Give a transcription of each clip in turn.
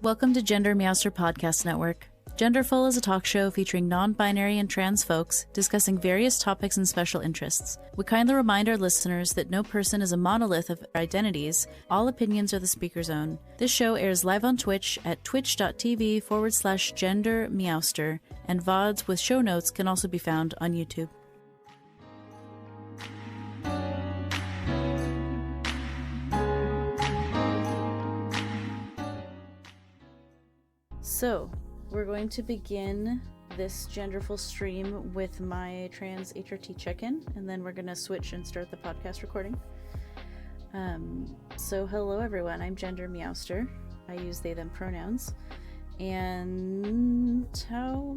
Welcome to GenderMeowster Podcast Network. Genderful is a talk show featuring non-binary and trans folks discussing various topics and special interests. We kindly remind our listeners that no person is a monolith of identities. All opinions are the speaker's own. This show airs live on Twitch at twitch.tv/GenderMeowster, and VODs with show notes can also be found on YouTube. So, we're going to begin this Genderful stream with my trans HRT check-in, and then we're going to switch and start the podcast recording. So hello everyone, I'm GenderMeowster. I use they, them pronouns. And how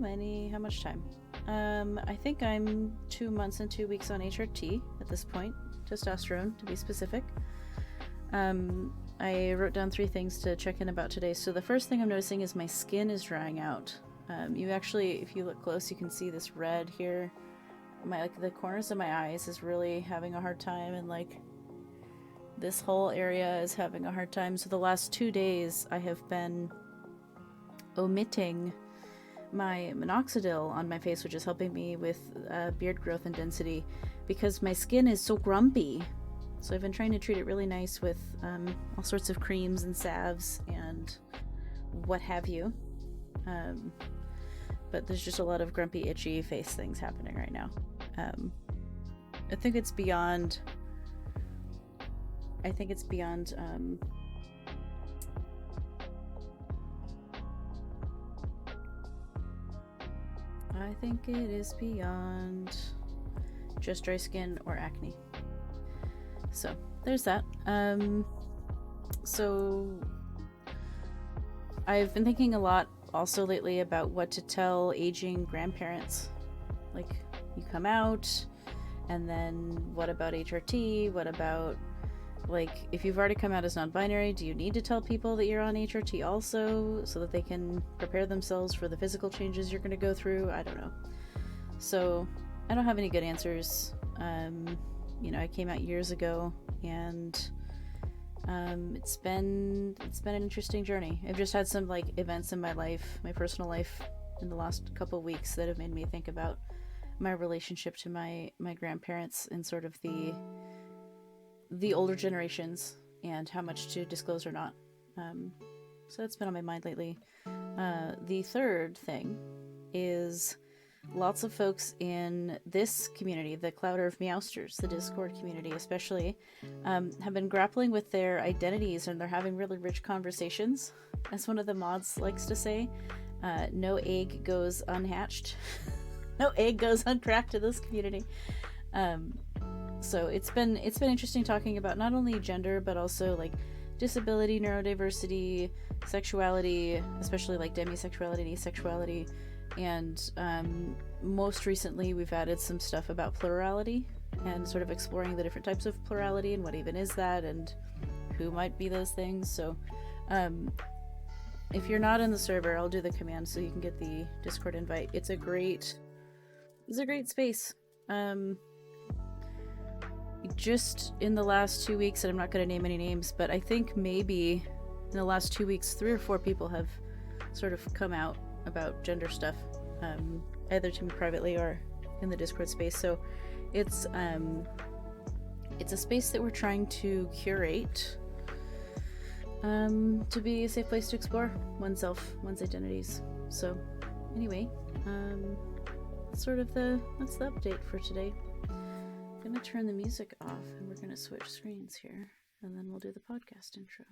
much time? I think I'm 2 months and 2 weeks on HRT at this point, testosterone to be specific. I wrote down 3 things to check in about today. So the first thing I'm noticing is my skin is drying out. You actually, if you look close, you can see this red here. The corners of my eyes is really having a hard time, and this whole area is having a hard time. So the last 2 days I have been omitting my minoxidil on my face, which is helping me with beard growth and density, because my skin is so grumpy. So I've been trying to treat it really nice with all sorts of creams and salves and what have you. But there's just a lot of grumpy, itchy face things happening right now. I think it's beyond... I think it is beyond just dry skin or acne. So there's that. So I've been thinking a lot also lately about what to tell aging grandparents. Like, you come out, and then what about HRT? What about, if you've already come out as non-binary, do you need to tell people that you're on HRT also, so that they can prepare themselves for the physical changes you're going to go through? I don't know. So I don't have any good answers. I came out years ago, and it's been an interesting journey. I've just had some events in my life, my personal life, in the last couple of weeks that have made me think about my relationship to my grandparents and sort of the older generations and how much to disclose or not. So that's been on my mind lately. The third thing is lots of folks in this community, the Clouder of Meowsters, the Discord community especially, have been grappling with their identities, and they're having really rich conversations. As one of the mods likes to say, no egg goes unhatched. No egg goes uncracked in this community. So it's been interesting talking about not only gender, but also disability, neurodiversity, sexuality, especially demisexuality and asexuality. And most recently we've added some stuff about plurality and sort of exploring the different types of plurality and what even is that and who might be those things. So if you're not in the server, I'll do the command so you can get the Discord invite. It's a great space. Just in the last 2 weeks, and I'm not going to name any names, but I think maybe in the last 2 weeks 3 or 4 people have sort of come out about gender stuff, either to me privately or in the Discord space. So it's a space that we're trying to curate to be a safe place to explore oneself, one's identities. So anyway, that's the update for today. I'm gonna turn the music off and we're gonna switch screens here, and then we'll do the podcast intro.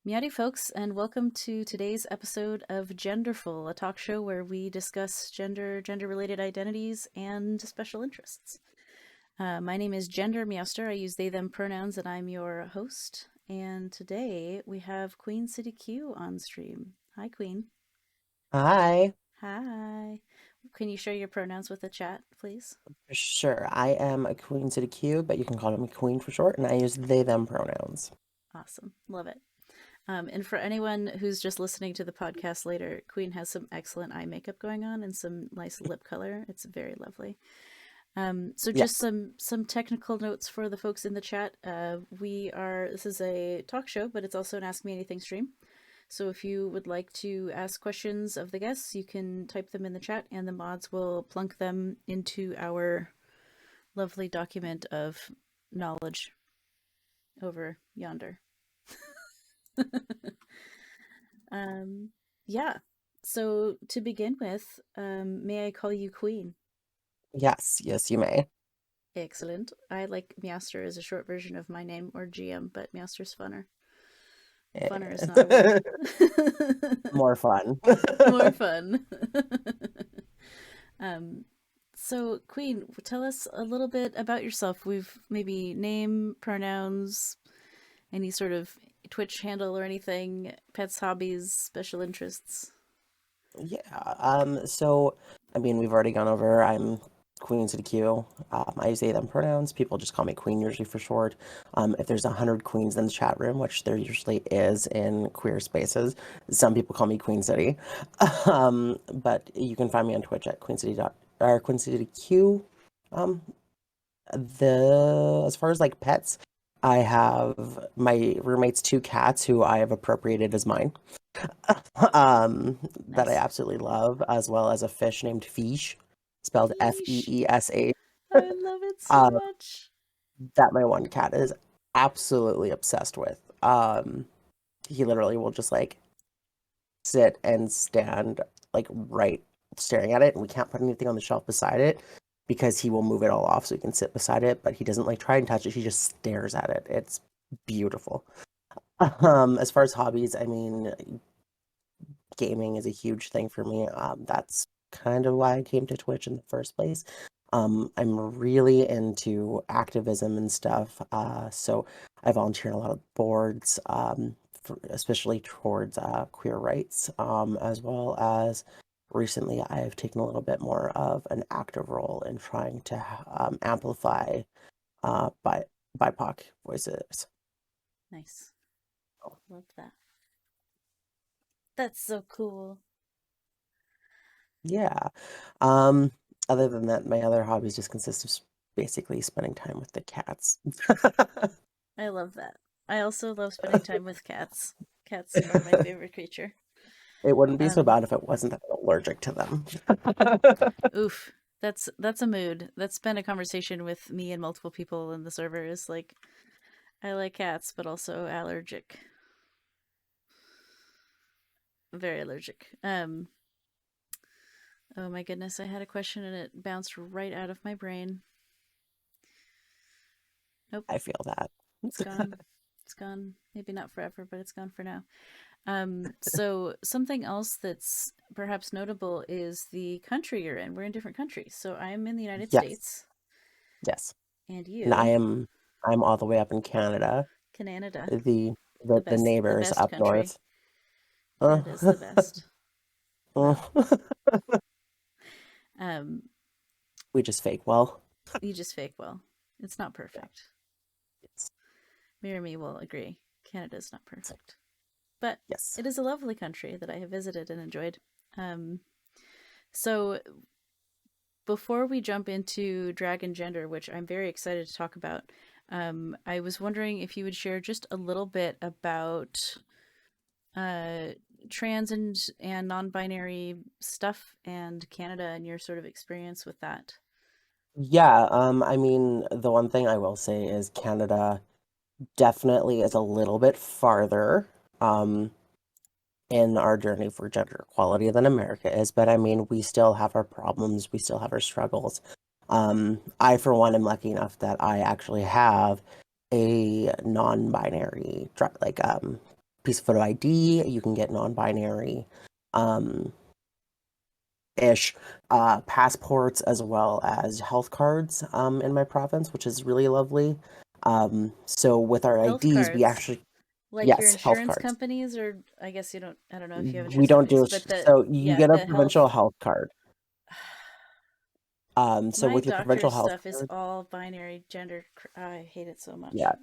Meowdy folks, and welcome to today's episode of Genderful, a talk show where we discuss gender-related identities and special interests. My name is GenderMeowster. I use they, them pronouns, and I'm your host. And today we have QueenCityQ on stream. Hi, Queen. Hi. Hi. Can you share your pronouns with the chat, please? Sure. I am a QueenCityQ, but you can call me Queen for short, and I use they, them pronouns. Awesome. Love it. And for anyone who's just listening to the podcast later, Queen has some excellent eye makeup going on and some nice lip color. It's very lovely. So just Yes. some technical notes for the folks in the chat. This is a talk show, but it's also an Ask Me Anything stream. So if you would like to ask questions of the guests, you can type them in the chat, and the mods will plunk them into our lovely document of knowledge over yonder. um, yeah. So to begin with, may I call you Queen? Yes. Yes, you may. Excellent. I like Meowster as a short version of my name, or GM, but Meowster's funner. Funner is not a word. More fun. More fun. um, so, Queen, tell us a little bit about yourself. We've maybe name, pronouns, any sort of Twitch handle or anything, pets, hobbies, special interests. Yeah. So I mean, we've already gone over. I'm QueenCityQ. I use they them pronouns. People just call me Queen usually for short. If there's 100 queens in the chat room, which there usually is in queer spaces, some people call me Queen City. But you can find me on Twitch at QueenCityQ. Um, the as far as like pets, I have my roommate's two cats who I have appropriated as mine. That I Nice. absolutely love, as well as a fish named Feesh, spelled Fish. Feesa. I love it so Um, much. that my one cat is absolutely obsessed with. He literally will just like sit and stand like right staring at it, and we can't put anything on the shelf beside it because he will move it all off so he can sit beside it, but he doesn't like try and touch it. He just stares at it. It's beautiful. As far as hobbies, I mean, gaming is a huge thing for me. That's kind of why I came to Twitch in the first place. I'm really into activism and stuff. So I volunteer in a lot of boards, especially towards queer rights, as well as recently I've taken a little bit more of an active role in trying to amplify bi BIPOC voices. Nice. Love that. That's so cool. Yeah. Um, Other than that, my other hobbies just consist of basically spending time with the cats. I love that. I also love spending time with cats. Cats are my favorite creature. It wouldn't be so Um, bad if it wasn't that I'm allergic to them. Oof. That's a mood. That's been a conversation with me and multiple people in the server is like I like cats but also allergic. Very allergic. Oh my goodness, I had a question and it bounced right out of my brain. Nope, I feel that. it's gone. It's gone. Maybe not forever, but it's gone for now. So something else that's perhaps notable is the country you're in. We're in different countries. So I'm in the United Yes, States, yes. and And you, I'm all the way up in Canada. Canada, The the the best, the neighbors best up country. north. Uh, Canada is the best. Wow. Um, we just fake well. you just fake well. It's not Yeah. perfect. Yes. Muiramme will agree. Canada is not perfect, but Yes. it is a lovely country that I have visited and enjoyed. Um, so before we jump into drag and gender, which I'm very excited to talk about, I was wondering if you would share just a little bit about uh, trans and non-binary stuff and Canada and your sort of experience with that. Yeah, I mean, the one thing I will say is Canada definitely is a little bit farther. Um, in our journey for gender equality than America is, but I mean, we still have our problems, we still have our struggles. I, for one, am lucky enough that I actually have a non-binary piece of photo ID. You can get non-binary um, ish passports as well as health cards in my province, which is really lovely. So with our Health IDs, we cards, actually like your yes, health insurance cards. companies, or I guess you don't. I don't know if you have We insurance don't companies, do but so you yeah, get a the provincial health. health card. So My with your provincial doctor's health stuff is card, all binary gender. I hate it so much. yeah.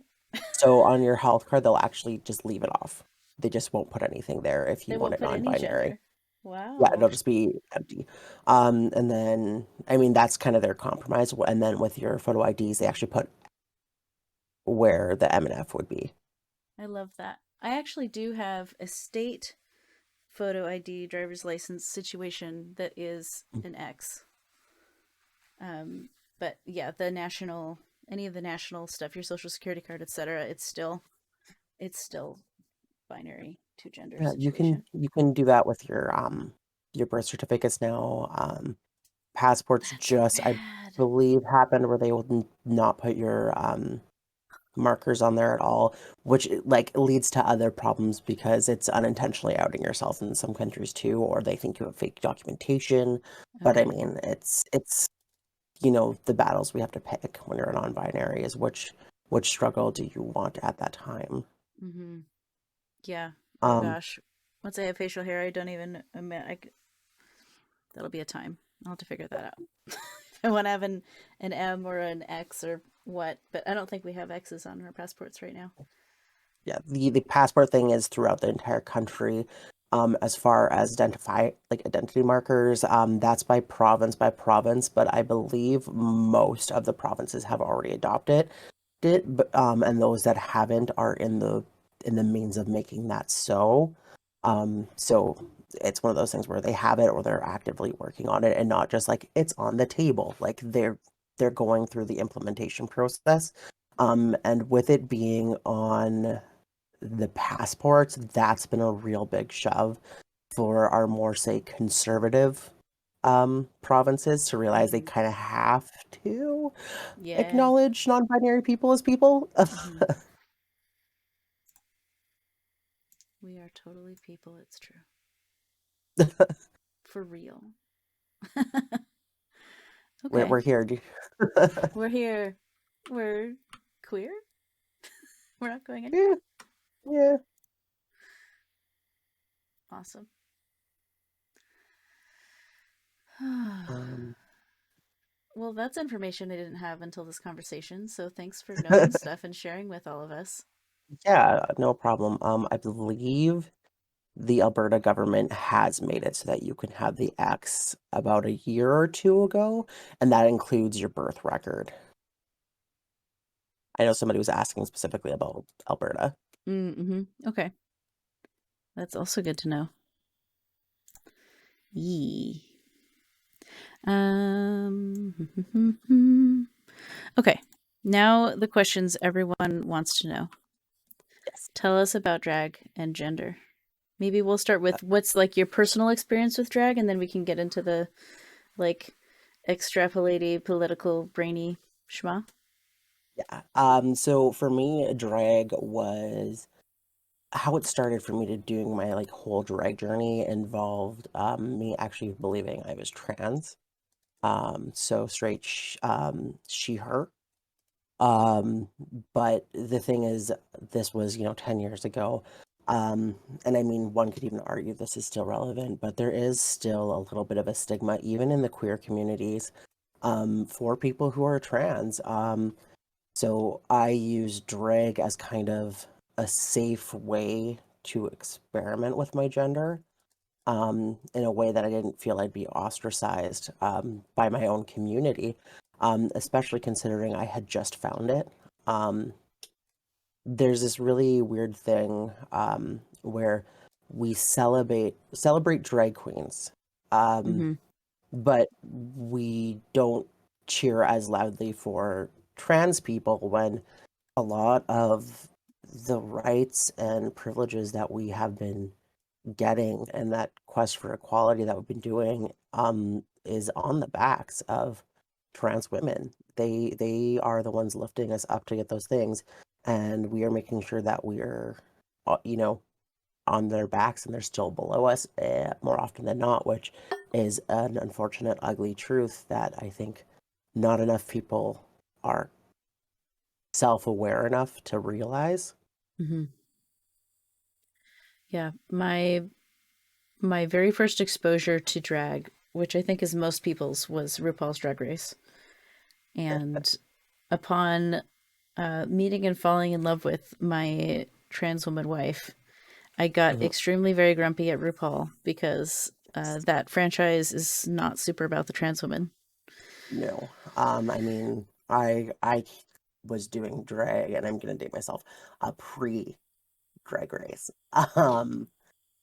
So on your health card, they'll actually just leave it off. They just won't put anything there if They you want won't it put any non-binary. gender. Yeah, Wow. it'll just be empty. And then, I mean, that's kind of their compromise. And then with your photo IDs, they actually put where the M and F would be. I love that. I actually do have a state photo ID driver's license situation that is an X. Um, but yeah, the national, any of the national stuff, your social security card, etc., it's still binary two gender Yeah, situation. you can do that with your birth certificates now. Passports That's so just, I bad. believe, happened where they will not put your markers on there at all, which like leads to other problems because it's unintentionally outing yourself in some countries too, or they think you have fake documentation. But I Okay. mean, it's you know, the battles we have to pick when you're a non-binary is which struggle do you want at that time. Mm-hmm. Yeah. Oh Um, gosh. Once I have facial hair, I don't even admit that'll be a time. I'll have to figure that out. If I want to have an M or an X or what, but I don't think we have X's on our passports right now. yeah, the passport thing is throughout the entire country. As far as identity markers, that's by province, but I believe most of the provinces have already adopted it, but and those that haven't are in the means of making that so. So it's one of those things where they have it or they're actively working on it and not just like it's on the table. Like they're going through the implementation process. And with it being on the passports, that's been a real big shove for our more, say, conservative provinces to realize they Mm-hmm. kind of have to Yeah. acknowledge non-binary people as people. Mm-hmm. We are totally people. It's true. For real. Okay. We're here. We're here. We're queer. We're not going Yeah, anywhere. yeah. Awesome. Um, Well, that's information I didn't have until this conversation. So thanks for knowing stuff and sharing with all of us. yeah, no problem. I believe the Alberta government has made it so that you can have the X about a year or two ago, and that includes your birth record. I know somebody was asking specifically about Alberta. Mm-hmm. Okay. That's also good to know. Yee. Okay. Now the questions everyone wants to know. Yes. Tell us about drag and gender. Maybe we'll start with what's like your personal experience with drag, and then we can get into the like extrapolaty, political, brainy schma. Yeah. So for me, drag was how it started for me to doing my like whole drag journey involved me actually believing I was trans. So straight she her. Um, but the thing is, this was, you know, 10 years ago. Um, and I mean, one could even argue this is still relevant, but there is still a little bit of a stigma, even in the queer communities, for people who are trans. So I use drag as kind of a safe way to experiment with my gender, in a way that I didn't feel I'd be ostracized, by my own community, especially considering I had just found it. Um, there's this really weird thing, where we celebrate drag queens, um, Mm-hmm. but we don't cheer as loudly for trans people when a lot of the rights and privileges that we have been getting and that quest for equality that we've been doing is on the backs of trans women. They are the ones lifting us up to get those things, and we are making sure that we're you know, on their backs and they're still below us, more often than not, which is an unfortunate ugly truth that I think not enough people are self-aware enough to realize. Mm-hmm. Yeah, my very first exposure to drag, which I think is most people's, was RuPaul's Drag Race. And upon meeting and falling in love with my trans woman wife, I got Mhm. extremely very grumpy at RuPaul because that franchise is not super about the trans women. No. I mean, I was doing drag, and I'm gonna date myself, pre-Drag Race.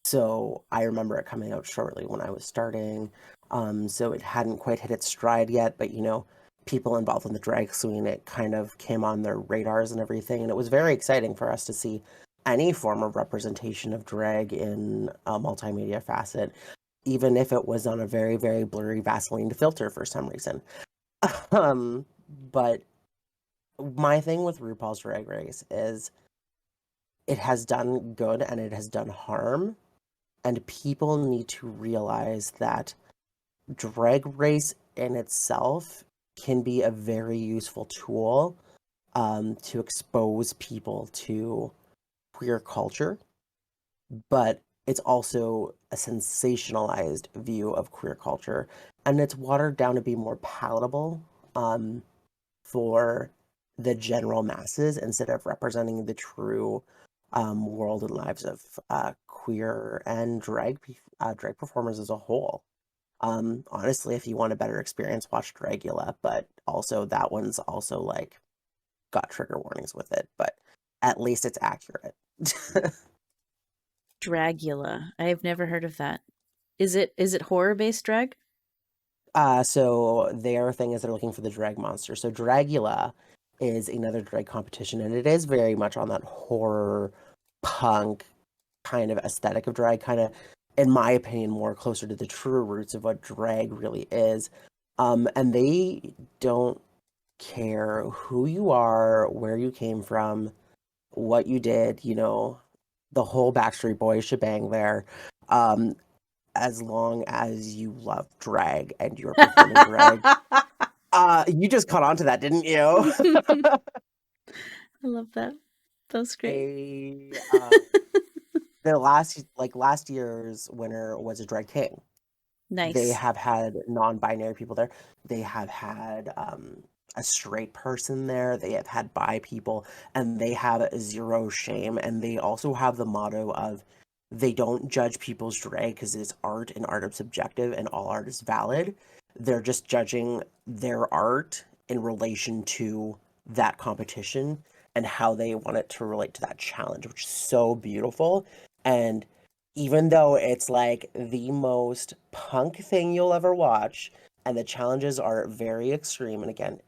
So I remember it coming out shortly when I was starting. So it hadn't quite hit its stride yet, but people involved in the drag scene, it kind of came on their radars and everything, and it was very exciting for us to see any form of representation of drag in a multimedia facet, even if it was on a very, very blurry Vaseline filter for some reason. Um, but my thing with RuPaul's Drag Race is it has done good and it has done harm, and people need to realize that Drag Race in itself can be a very useful tool to expose people to queer culture, but it's also a sensationalized view of queer culture, and it's watered down to be more palatable um, for the general masses instead of representing the true world and lives of queer and drag performers as a whole. Honestly, if you want a better experience, watch Dragula, but also that one's also like got trigger warnings with it, but at least it's accurate. Dragula. I have never heard of that. Is it horror based drag? So their thing is they're looking for the drag monster. So Dragula is another drag competition, and it is very much on that horror punk kind of aesthetic of drag, kind of, in my opinion, more closer to the true roots of what drag really is. And they don't care who you are, where you came from, what you did, the whole Backstreet Boys shebang there. Um, as long as you love drag and you're performing drag. You just caught on to that, didn't you? I love that. That's great. A the last year's winner was a drag king. They Nice. have had non-binary people there. They have had a straight person there. They have had bi people, and they have zero shame. And they also have the motto of they don't judge people's drag because it's art, and art is subjective, and all art is valid. They're just judging their art in relation to that competition and how they want it to relate to that challenge, which is so beautiful. And even though it's like the most punk thing you'll ever watch, and the challenges are very extreme, and again,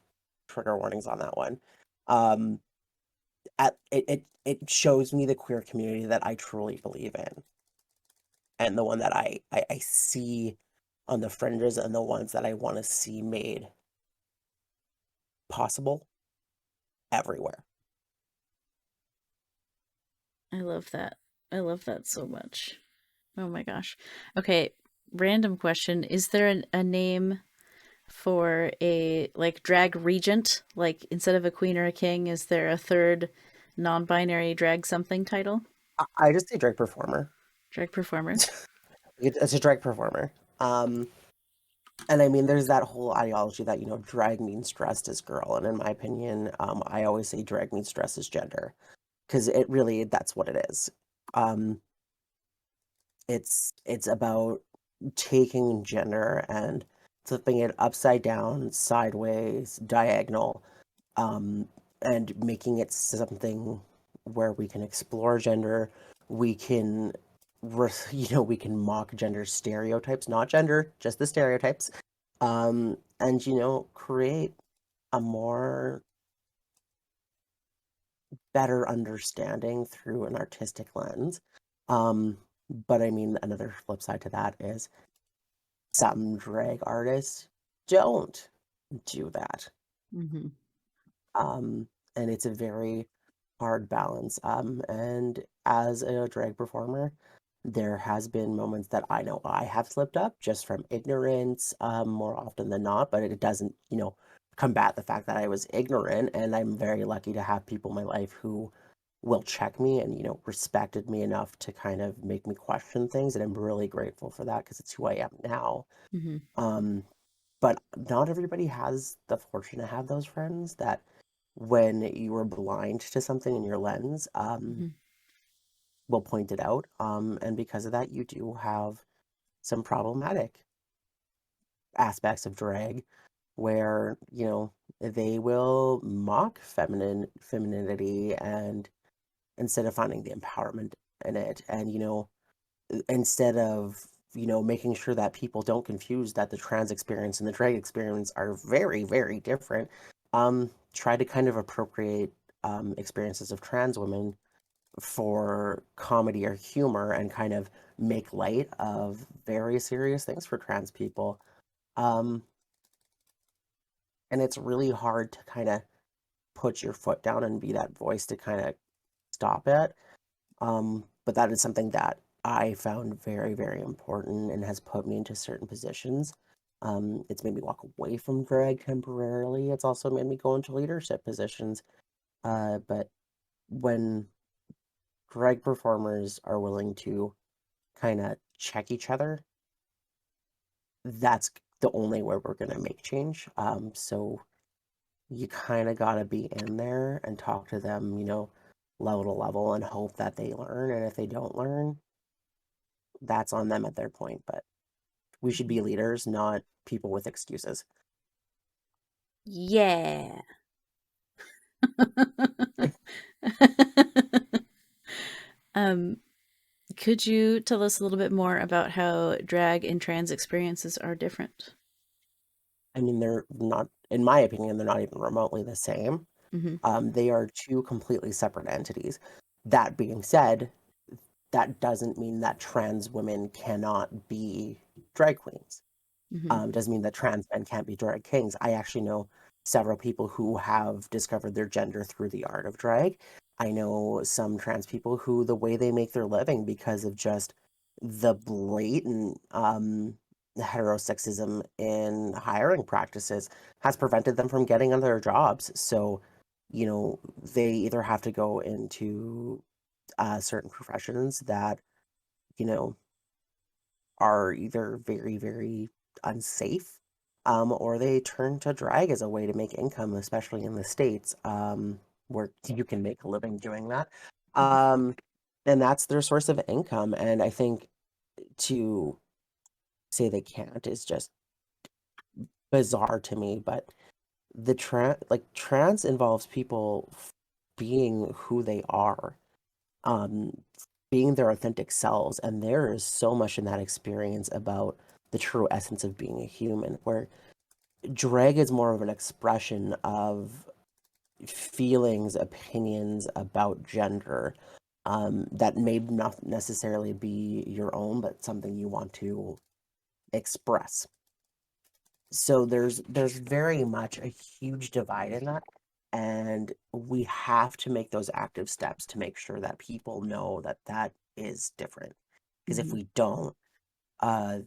trigger warnings on that one. Um, it shows me the queer community that I truly believe in, and the one that I see on the fringes, and the ones that I want to see made possible everywhere. I love that. I love that so much. Oh my gosh. Okay, random question. Is there a name for a like drag regent? Like instead of a queen or a king, is there a third non-binary drag something title? I just say drag performer. Drag performer. It's a drag performer. And I mean, there's that whole ideology that, drag means dressed as girl. And in my opinion, I always say drag means dressed as gender because it really, that's what it is. Um, it's about taking gender and flipping it upside down, sideways, diagonal, um, and making it something where we can explore gender. We can, we can mock gender stereotypes, not gender, just the stereotypes, and create a more better understanding through an artistic lens. Um, but I mean, another flip side to that is some drag artists don't do that. Mm-hmm. Um, and it's a very hard balance. And as a drag performer, there has been moments that I know I have slipped up just from ignorance, more often than not, but it doesn't, combat the fact that I was ignorant. And I'm very lucky to have people in my life who will check me and, respected me enough to kind of make me question things. And I'm really grateful for that because it's who I am now. Mm-hmm. Um, but not everybody has the fortune to have those friends that when you are blind to something in your lens, Mm-hmm. will point it out. And because of that, you do have some problematic aspects of drag where, they will mock femininity and instead of finding the empowerment in it. And, instead of, making sure that people don't confuse that the trans experience and the drag experience are very, very different, try to kind of appropriate experiences of trans women for comedy or humor and kind of make light of very serious things for trans people. Um, and it's really hard to kind of put your foot down and be that voice to kind of stop it. But that is something that I found very, very important and has put me into certain positions. It's made me walk away from drag temporarily. It's also made me go into leadership positions. But when drag performers are willing to kind of check each other, that's the only way we're going to make change. So you kind of got to be in there and talk to them, level to level and hope that they learn. And if they don't learn, that's on them at their point. But we should be leaders, not people with excuses. Yeah. um, could you tell us a little bit more about how drag and trans experiences are different? I mean, they're not, in my opinion, they're not even remotely the same. Mm-hmm. They are two completely separate entities. That being said, that doesn't mean that trans women cannot be drag queens. Mm-hmm. Doesn't mean that trans men can't be drag kings. I actually know several people who have discovered their gender through the art of drag. I know some trans people who the way they make their living because of just the blatant heterosexism in hiring practices has prevented them from getting other jobs. So, they either have to go into certain professions that, you know, are either very, very unsafe, or they turn to drag as a way to make income, especially in the States, where you can make a living doing that. Mm-hmm. Um, and that's their source of income. And I think to say they can't is just bizarre to me. But trans involves people being who they are, um, being their authentic selves. And there is so much in that experience about the true essence of being a human, where drag is more of an expression of feelings, opinions about gender, that may not necessarily be your own, but something you want to express. So there's very much a huge divide in that. And we have to make those active steps to make sure that people know that that is different. Because if Mm-hmm. we don't, uh,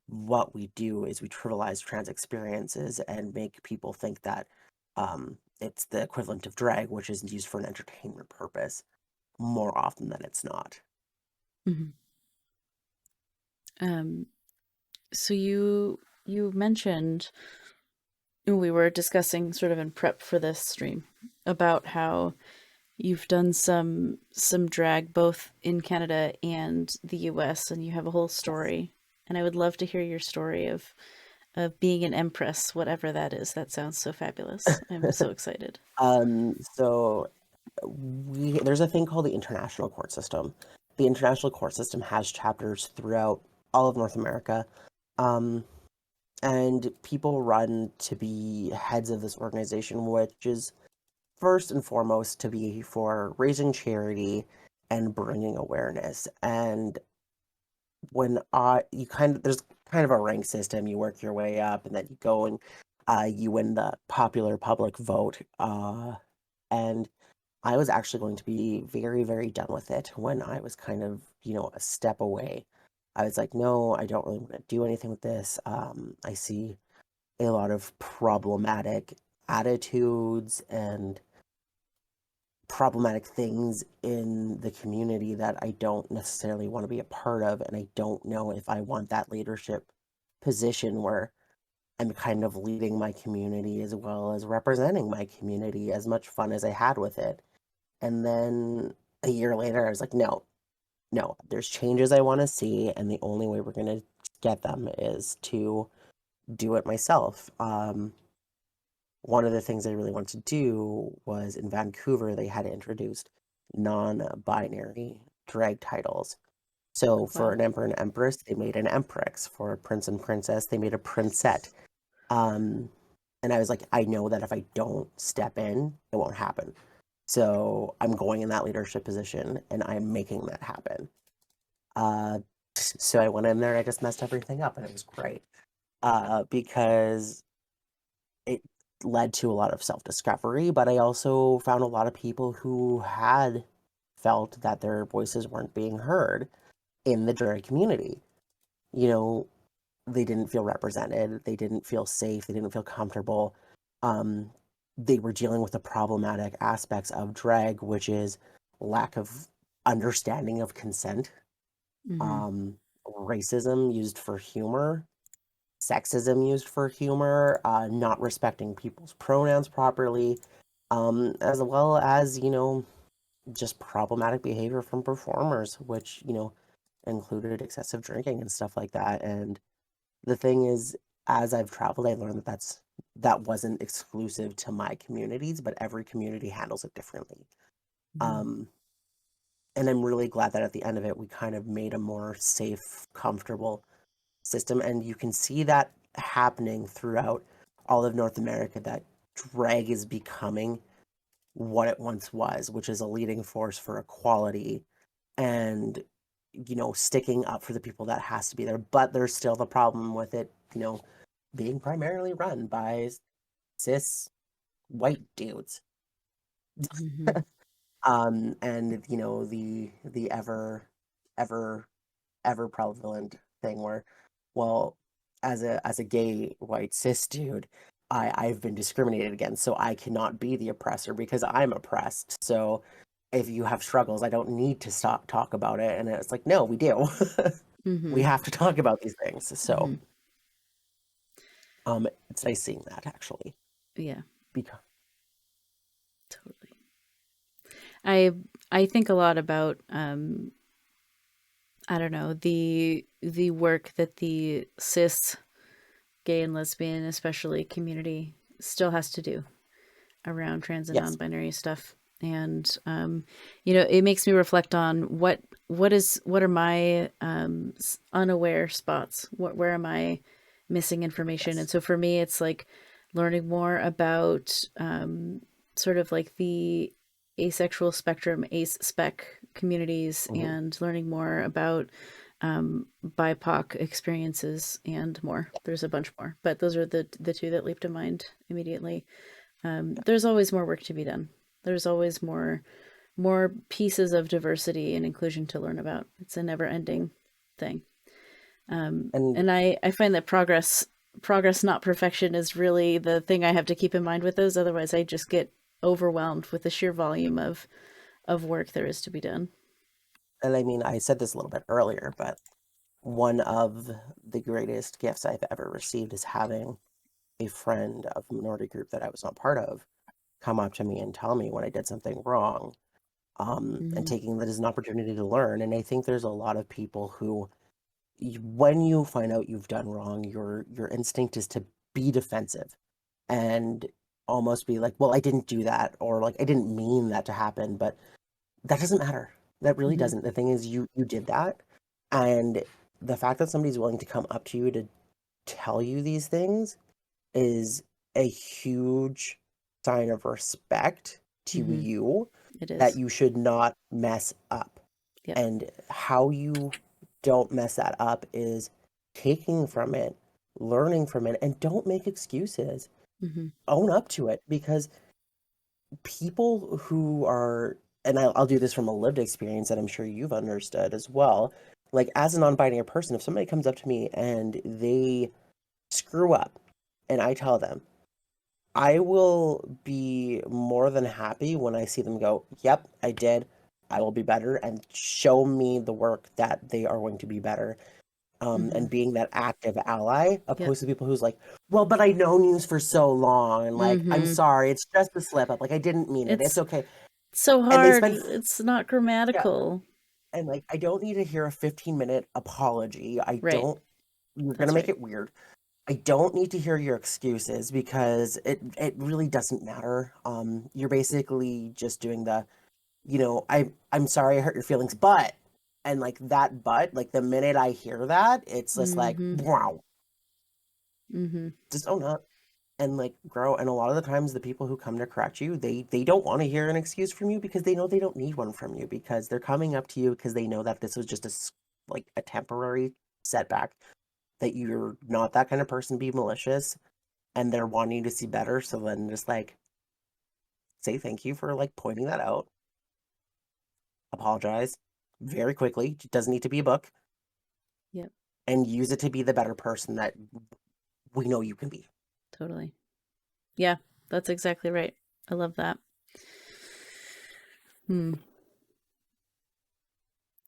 what we do is we trivialize trans experiences and make people think that it's the equivalent of drag, which is used for an entertainment purpose more often than it's not. Mm-hmm. Um, so you mentioned we were discussing sort of in prep for this stream about how you've done some drag both in Canada and the US, and you have a whole Yes. story. And I would love to hear your story of being an empress, whatever that is. That sounds so fabulous. I'm so excited. So there's a thing called the international court system. The international court system has chapters throughout all of North America. Um, and people run to be heads of this organization, which is first and foremost to be for raising charity and bringing awareness. And when you there's kind of a rank system, you work your way up, and then you go and you win the popular public vote. And I was actually going to be very, very done with it when I was kind of, a step away. I was like, no, I don't really want to do anything with this. I see a lot of problematic attitudes and problematic things in the community that I don't necessarily want to be a part of. And I don't know if I want that leadership position where I'm kind of leading my community as well as representing my community, as much fun as I had with it. And then a year later, I was like, no. no, there's changes I want to see, and the only way we're going to get them is to do it myself. One of the things I really wanted to do was in Vancouver, they had introduced non-binary drag titles. So for Wow. an emperor and empress, they made an empress. For a prince and princess, they made a princette. Um, and I was like, I know that if I don't step in, it won't happen. So I'm going in that leadership position and I'm making that happen. So I went in there, I just messed everything up, and it was great. Because it led to a lot of self-discovery, but I also found a lot of people who had felt that their voices weren't being heard in the drag community. You know, they didn't feel represented, they didn't feel safe, they didn't feel comfortable. Um, they were dealing with the problematic aspects of drag, which is lack of understanding of consent, Mm-hmm. um, racism used for humor, sexism used for humor, not respecting people's pronouns properly, as well as, just problematic behavior from performers, which, included excessive drinking and stuff like that. And the thing is, as I've traveled, I learned that wasn't exclusive to my communities, but every community handles it differently. Mm-hmm. Um, and I'm really glad that at the end of it, we kind of made a more safe, comfortable system. And you can see that happening throughout all of North America, that drag is becoming what it once was, which is a leading force for equality and, sticking up for the people that has to be there. But there's still the problem with it, being primarily run by cis white dudes. Mm-hmm. And the ever ever prevalent thing where, well, as a gay white cis dude, I've been discriminated against, so I cannot be the oppressor because I'm oppressed. So if you have struggles, I don't need to stop talk about it. And it's like, no, we do. We Mm-hmm. have to talk about these things. So Mm-hmm. it's nice seeing that actually. Yeah, Because totally. I I think a lot about I don't know, the work that the cis gay and lesbian especially community still has to do around trans and yes. non-binary stuff. And it makes me reflect on what are my unaware spots, where am I missing information. And Yes. so for me it's like learning more about sort of like the asexual spectrum, ace spec communities, Hmm. and learning more about BIPOC experiences and more. There's a bunch more, but those are the two that leap to mind immediately. There's always more work to be done. There's always more pieces of diversity and inclusion to learn about. It's a never ending thing. And And I find that progress, not perfection, is really the thing I have to keep in mind with those. Otherwise, I just get overwhelmed with the sheer volume of work there is to be done. and I mean, I said this a little bit earlier, but one of the greatest gifts I've ever received is having a friend of a minority group that I was not part of come up to me and tell me when I did something wrong, and Mm-hmm. taking that as an opportunity to learn. And I think there's a lot of people who, when you find out you've done wrong, your instinct is to be defensive and almost be like, well, I didn't do that, or like I didn't mean that to happen. But that doesn't matter. That really Mm-hmm. doesn't. The thing is, you did that, and the fact that somebody's willing to come up to you to tell you these things is a huge sign of respect to Mm-hmm. you It that is. you should not mess up. Yep. And how you don't mess that up is taking from it, learning from it, and don't make excuses. Mm-hmm. Own up to it, because people who are, and I'll do this from a lived experience that I'm sure you've understood as well. Like, as a non-binary person, if somebody comes up to me and they screw up and I tell them, I will be more than happy when I see them go, yep, I did. I will be better, and show me the work that they are going to be better. Mm-hmm. And being that active ally, Yep. opposed to people who's like, well, but I've known you for so long, and like, I'm Mm-hmm. sorry, it's just a slip up. Like, I didn't mean it. It's It's okay. so And they hard. spend, It's not yeah, grammatical. And like, I don't need to hear a 15-minute apology. Right. You're gonna That's make right. it weird. I don't need to hear your excuses because it really doesn't matter. You're basically just doing the, I'm sorry I hurt your feelings, but, and like that but, like the minute I hear that, it's just like, Mm-hmm. wow, Mm-hmm. just own up and like grow. And a lot of the times the people who come to correct you, they don't want to hear an excuse from you because they know they don't need one from you because they're coming up to you because they know that this was just like a temporary setback, that you're not that kind of person to be malicious, and they're wanting to see better. So then just like say thank you for like pointing that out, apologize very quickly. It doesn't need to be a book, Yep. and use it to be the better person that we know you can be. Totally. Yeah, that's exactly right. I love that.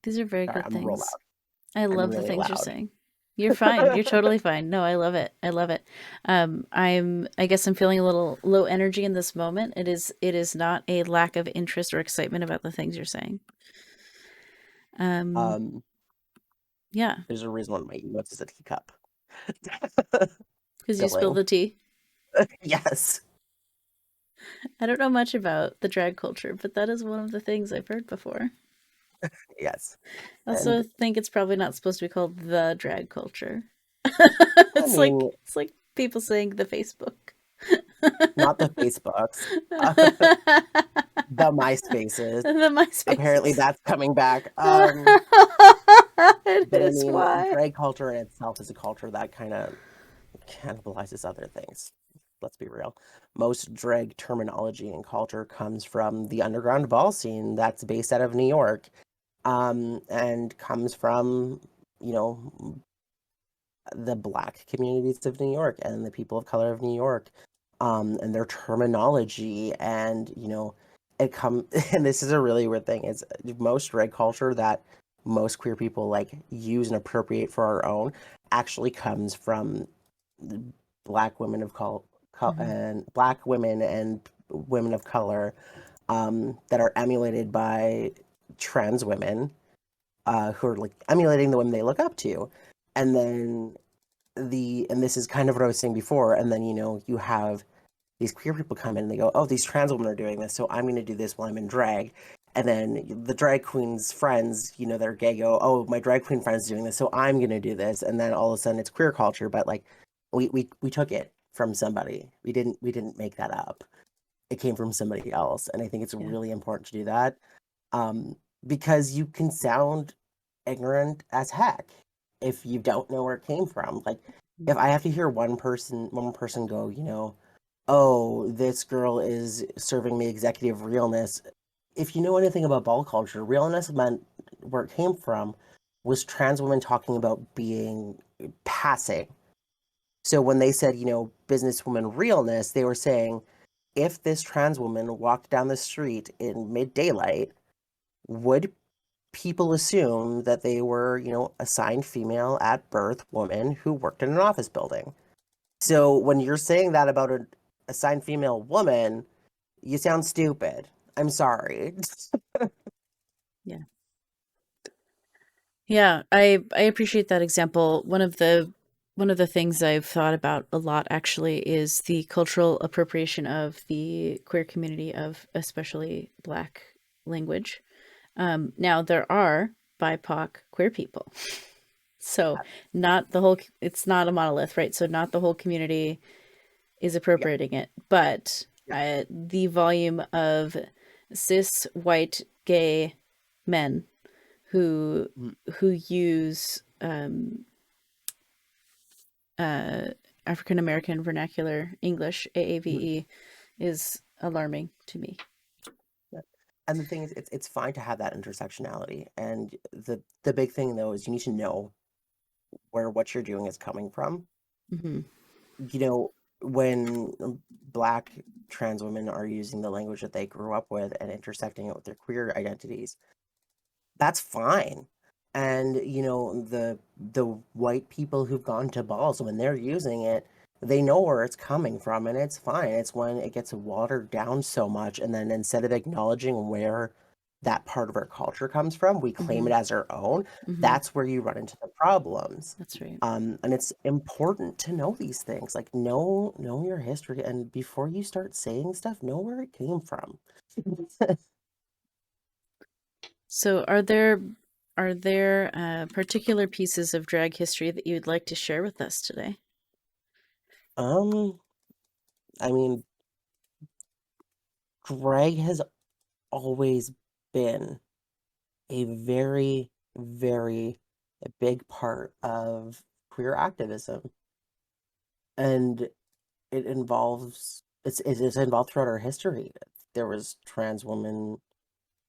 These are very Sorry, good I'm real things. loud. I I'm love the really things you're loud. saying. You're fine. You're totally fine. No, I love it. I love it. I guess I'm feeling a little low energy in this moment. It is not a lack of interest or excitement about the things you're saying. Um, um, yeah, there's a reason one of my emotes is a teacup. because you spilled Spilling. the tea. Yes. I don't know much about the drag culture, but that is one of the things I've heard before. Yes. I also And think it's probably not supposed to be called the drag culture. I mean, It's like people saying the Facebook. not the Facebooks, the MySpaces. The Apparently MySpaces. that's coming back. It But I is mean, why. drag culture in itself is a culture that kind of cannibalizes other things. Let's be real. Most drag terminology and culture comes from the underground ball scene that's based out of New York, and comes from, you know, the Black communities of New York and the people of color of New York, and their terminology. And, it come and this is a really weird thing, is most drag culture that most queer people like use and appropriate for our own actually comes from Black women of Mhm. and Black women and women of color, that are emulated by trans women, who are like emulating the women they look up to. And then and this is kind of what I was saying before, and then you have these queer people come in and they go, oh, these trans women are doing this, so I'm going to do this while I'm in drag. And then the drag queen's friends, they're gay, go, oh, my drag queen friend's doing this, so I'm going to do this. And then all of a sudden it's queer culture, but like we took it from somebody. We didn't make that up. It came from somebody else, and I think it's Yeah. really important to do that, um, because you can sound ignorant as heck if you don't know where it came from. Like, if I have to hear one person go, oh, this girl is serving me executive realness. If you know anything about ball culture, realness meant where it came from was trans women talking about being passing. So when they said, businesswoman realness, they were saying if this trans woman walked down the street in mid daylight, would people assume that they were, assigned female at birth woman who worked in an office building? So when you're saying that about an assigned female woman, you sound stupid. I'm sorry. Yeah. Yeah, I appreciate that example. One of the things I've thought about a lot actually is the cultural appropriation of the queer community of especially Black language. Now there are BIPOC queer people, so not the whole. It's not a monolith, right? So not the whole community is Yeah, appropriating it, but yeah. the volume of cis white gay men who Mm, use uh, African American vernacular English mm, AAVE is alarming to me. yeah. And the thing is, it's fine to have that intersectionality. And the big thing though is you need to know where what you're doing is coming from. Hmm. You know, when Black trans women are using the language that they grew up with and intersecting it with their queer identities, that's fine. And the white people who've gone to balls, when they're using it, they know where it's coming from, and it's fine. It's when it gets watered down so much, and then instead of acknowledging where that part of our culture comes from, we claim Mm-hmm. it as our own, Mm-hmm. that's where you run into the problems. That's right. And it's important to know these things, like know your history, and before you start saying stuff, know where it came from. So, are there particular pieces of drag history that you'd like to share with us today? um, I mean, drag has always been a very, very a big part of queer activism, and it's involved throughout our history. There was trans women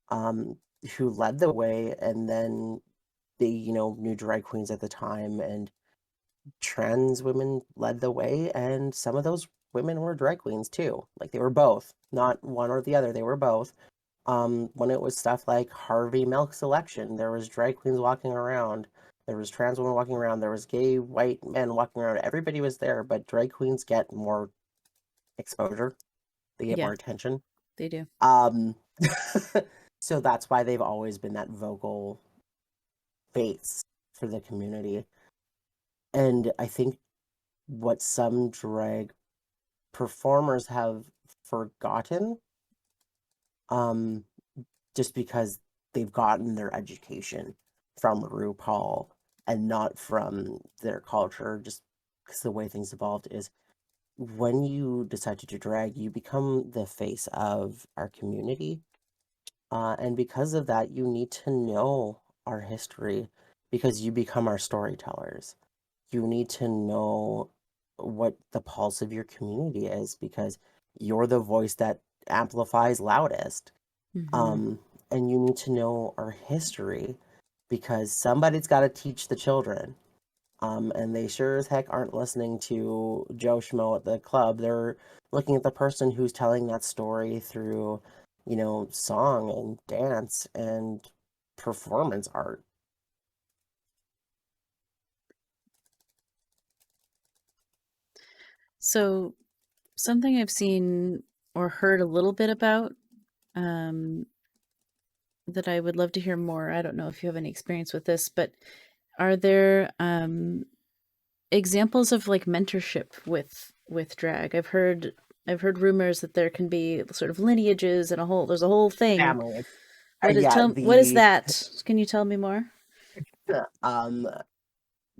um who led the way, and then the new drag queens at the time, and trans women led the way, and some of those women were drag queens too. Like they were both, not one or the other, they were both. When it was stuff like Harvey Milk Selection, there was drag queens walking around, there was trans women walking around, there was gay white men walking around. Everybody was there, but drag queens get more exposure, they get Yeah, more attention. they do. Um, so that's why they've always been that vocal face for the community. And I think what some drag performers have forgotten, um, just because they've gotten their education from RuPaul and not from their culture, just because the way things evolved, is when you decide to do drag, you become the face of our community. And because of that, you need to know our history because you become our storytellers. You need to know what the pulse of your community is because you're the voice that amplifies loudest. Mm-hmm. Um, and you need to know our history because somebody's got to teach the children. And they sure as heck aren't listening to Joe Schmo at the club. They're looking at the person who's telling that story through, song and dance and performance art. So, something I've seen or heard a little bit about um, that I would love to hear more. I don't know if you have any experience with this, but are there examples of like mentorship with drag? I've heard rumors that there can be sort of lineages and there's a whole thing. Family. Yeah, What is the that? Can you tell me more? um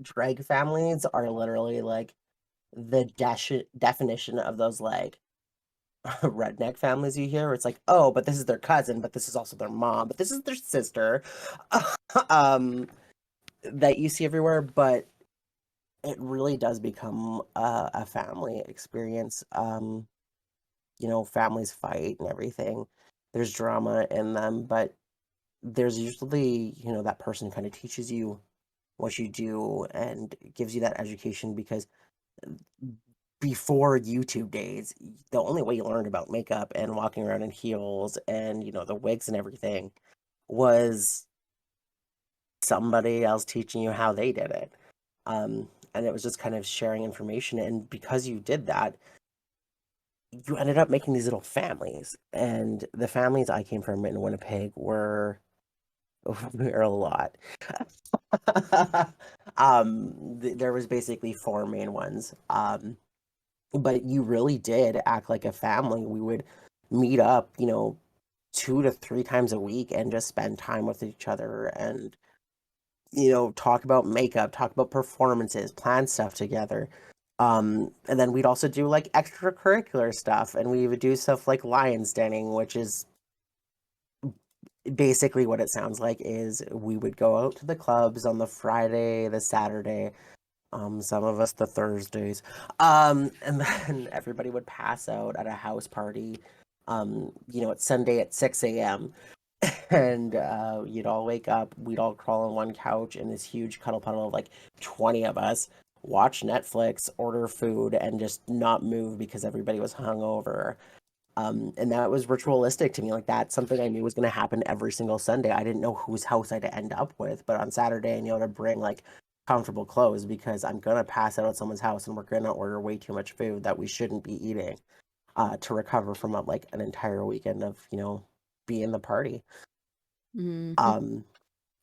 drag families are literally like the definition of those like redneck families you hear where it's like, oh, but this is their cousin, but this is also their mom, but this is their sister. um that you see everywhere, but it really does become a family experience. Families fight and everything. There's drama in them, but there's usually, that person kind of teaches you what you do and gives you that education because before YouTube days, the only way you learned about makeup and walking around in heels and, the wigs and everything was somebody else teaching you how they did it. And it was just kind of sharing information. And because you did that, you ended up making these little families. And the families I came from in Winnipeg were we were a lot. There was basically four main ones. But you really did act like a family. We would meet up, 2 to 3 times a week and just spend time with each other and, talk about makeup, talk about performances, plan stuff together. And then we'd also do like extracurricular stuff, and we would do stuff like lion standing, which is basically what it sounds like is we would go out to the clubs on the Friday, the Saturday, some of us the Thursdays. And then everybody would pass out at a house party. It's Sunday at 6 a.m. And you'd all wake up, we'd all crawl on one couch in this huge cuddle puddle of like 20 of us, watch Netflix, order food, and just not move because everybody was hungover. And that was ritualistic to me. Like that's something I knew was going to happen every single Sunday. I didn't know whose house I'd end up with, but on Saturday I knew to bring like comfortable clothes because I'm going to pass out at someone's house and we're going to order way too much food that we shouldn't be eating to recover from like an entire weekend of, being the party. Mm-hmm. Um,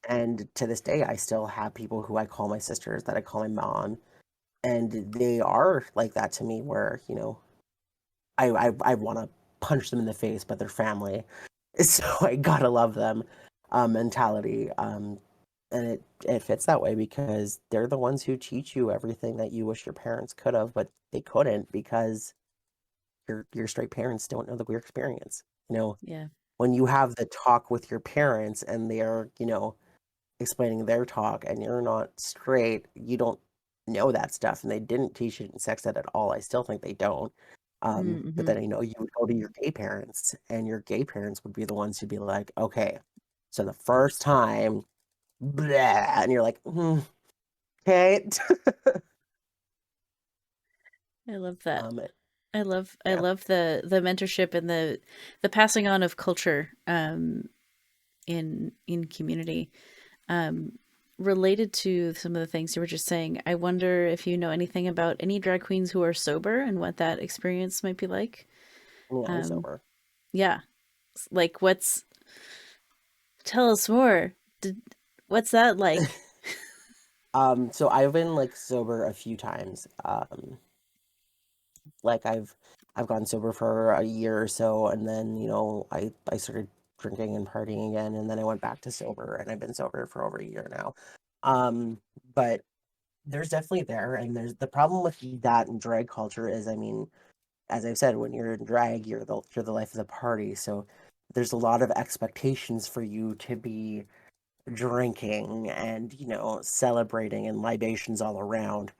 and to this day, I still have people who I call my sisters, that I call my mom, and they are like that to me, where, I want to punch them in the face, but they're family. So I gotta love them, mentality. And it fits that way because they're the ones who teach you everything that you wish your parents could have, but they couldn't because your straight parents don't know the queer experience. Yeah. When you have the talk with your parents and they are, explaining their talk and you're not straight, you don't know that stuff. And they didn't teach it in sex ed at all. I still think they don't. But Mm-hmm. then, you would go to your gay parents, and your gay parents would be the ones who'd be like, okay, so the first time, blah, and you're like, okay. I love that. um, I yeah, love the mentorship and the passing on of culture in community. Um, Related to some of the things you were just saying, I wonder if you know anything about any drag queens who are sober and what that experience might be like. yeah, I'm Um, sober. yeah, like what's tell us more. Did, what's that like? So I've been like sober a few times. Like I've gone sober for a year or so, and then I started drinking and partying again, and then I went back to sober, and I've been sober for over a year now. But there's definitely there, and there's the problem with that in drag culture is, I mean, as I've said, when you're in drag, you're the life of the party, so there's a lot of expectations for you to be drinking and celebrating and libations all around,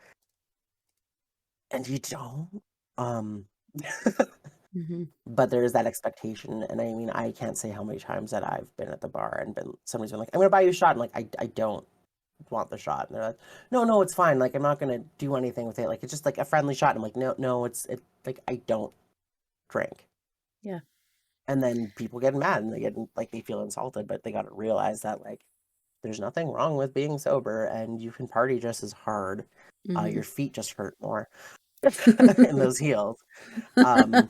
and you don't. Um, Hmm. but there is that expectation, and I mean, I can't say how many times that I've been at the bar and been somebody's been like, "I'm gonna buy you a shot," and like, I don't want the shot, and they're like, "No, no, it's fine. Like, I'm not gonna do anything with it. Like, it's just like a friendly shot." And I'm like, "No, no, it like I don't drink." Yeah. And then people get mad and they get like they feel insulted, but they got to realize that like there's nothing wrong with being sober, and you can party just as hard. Hmm. Your feet just hurt more in those heels. Um,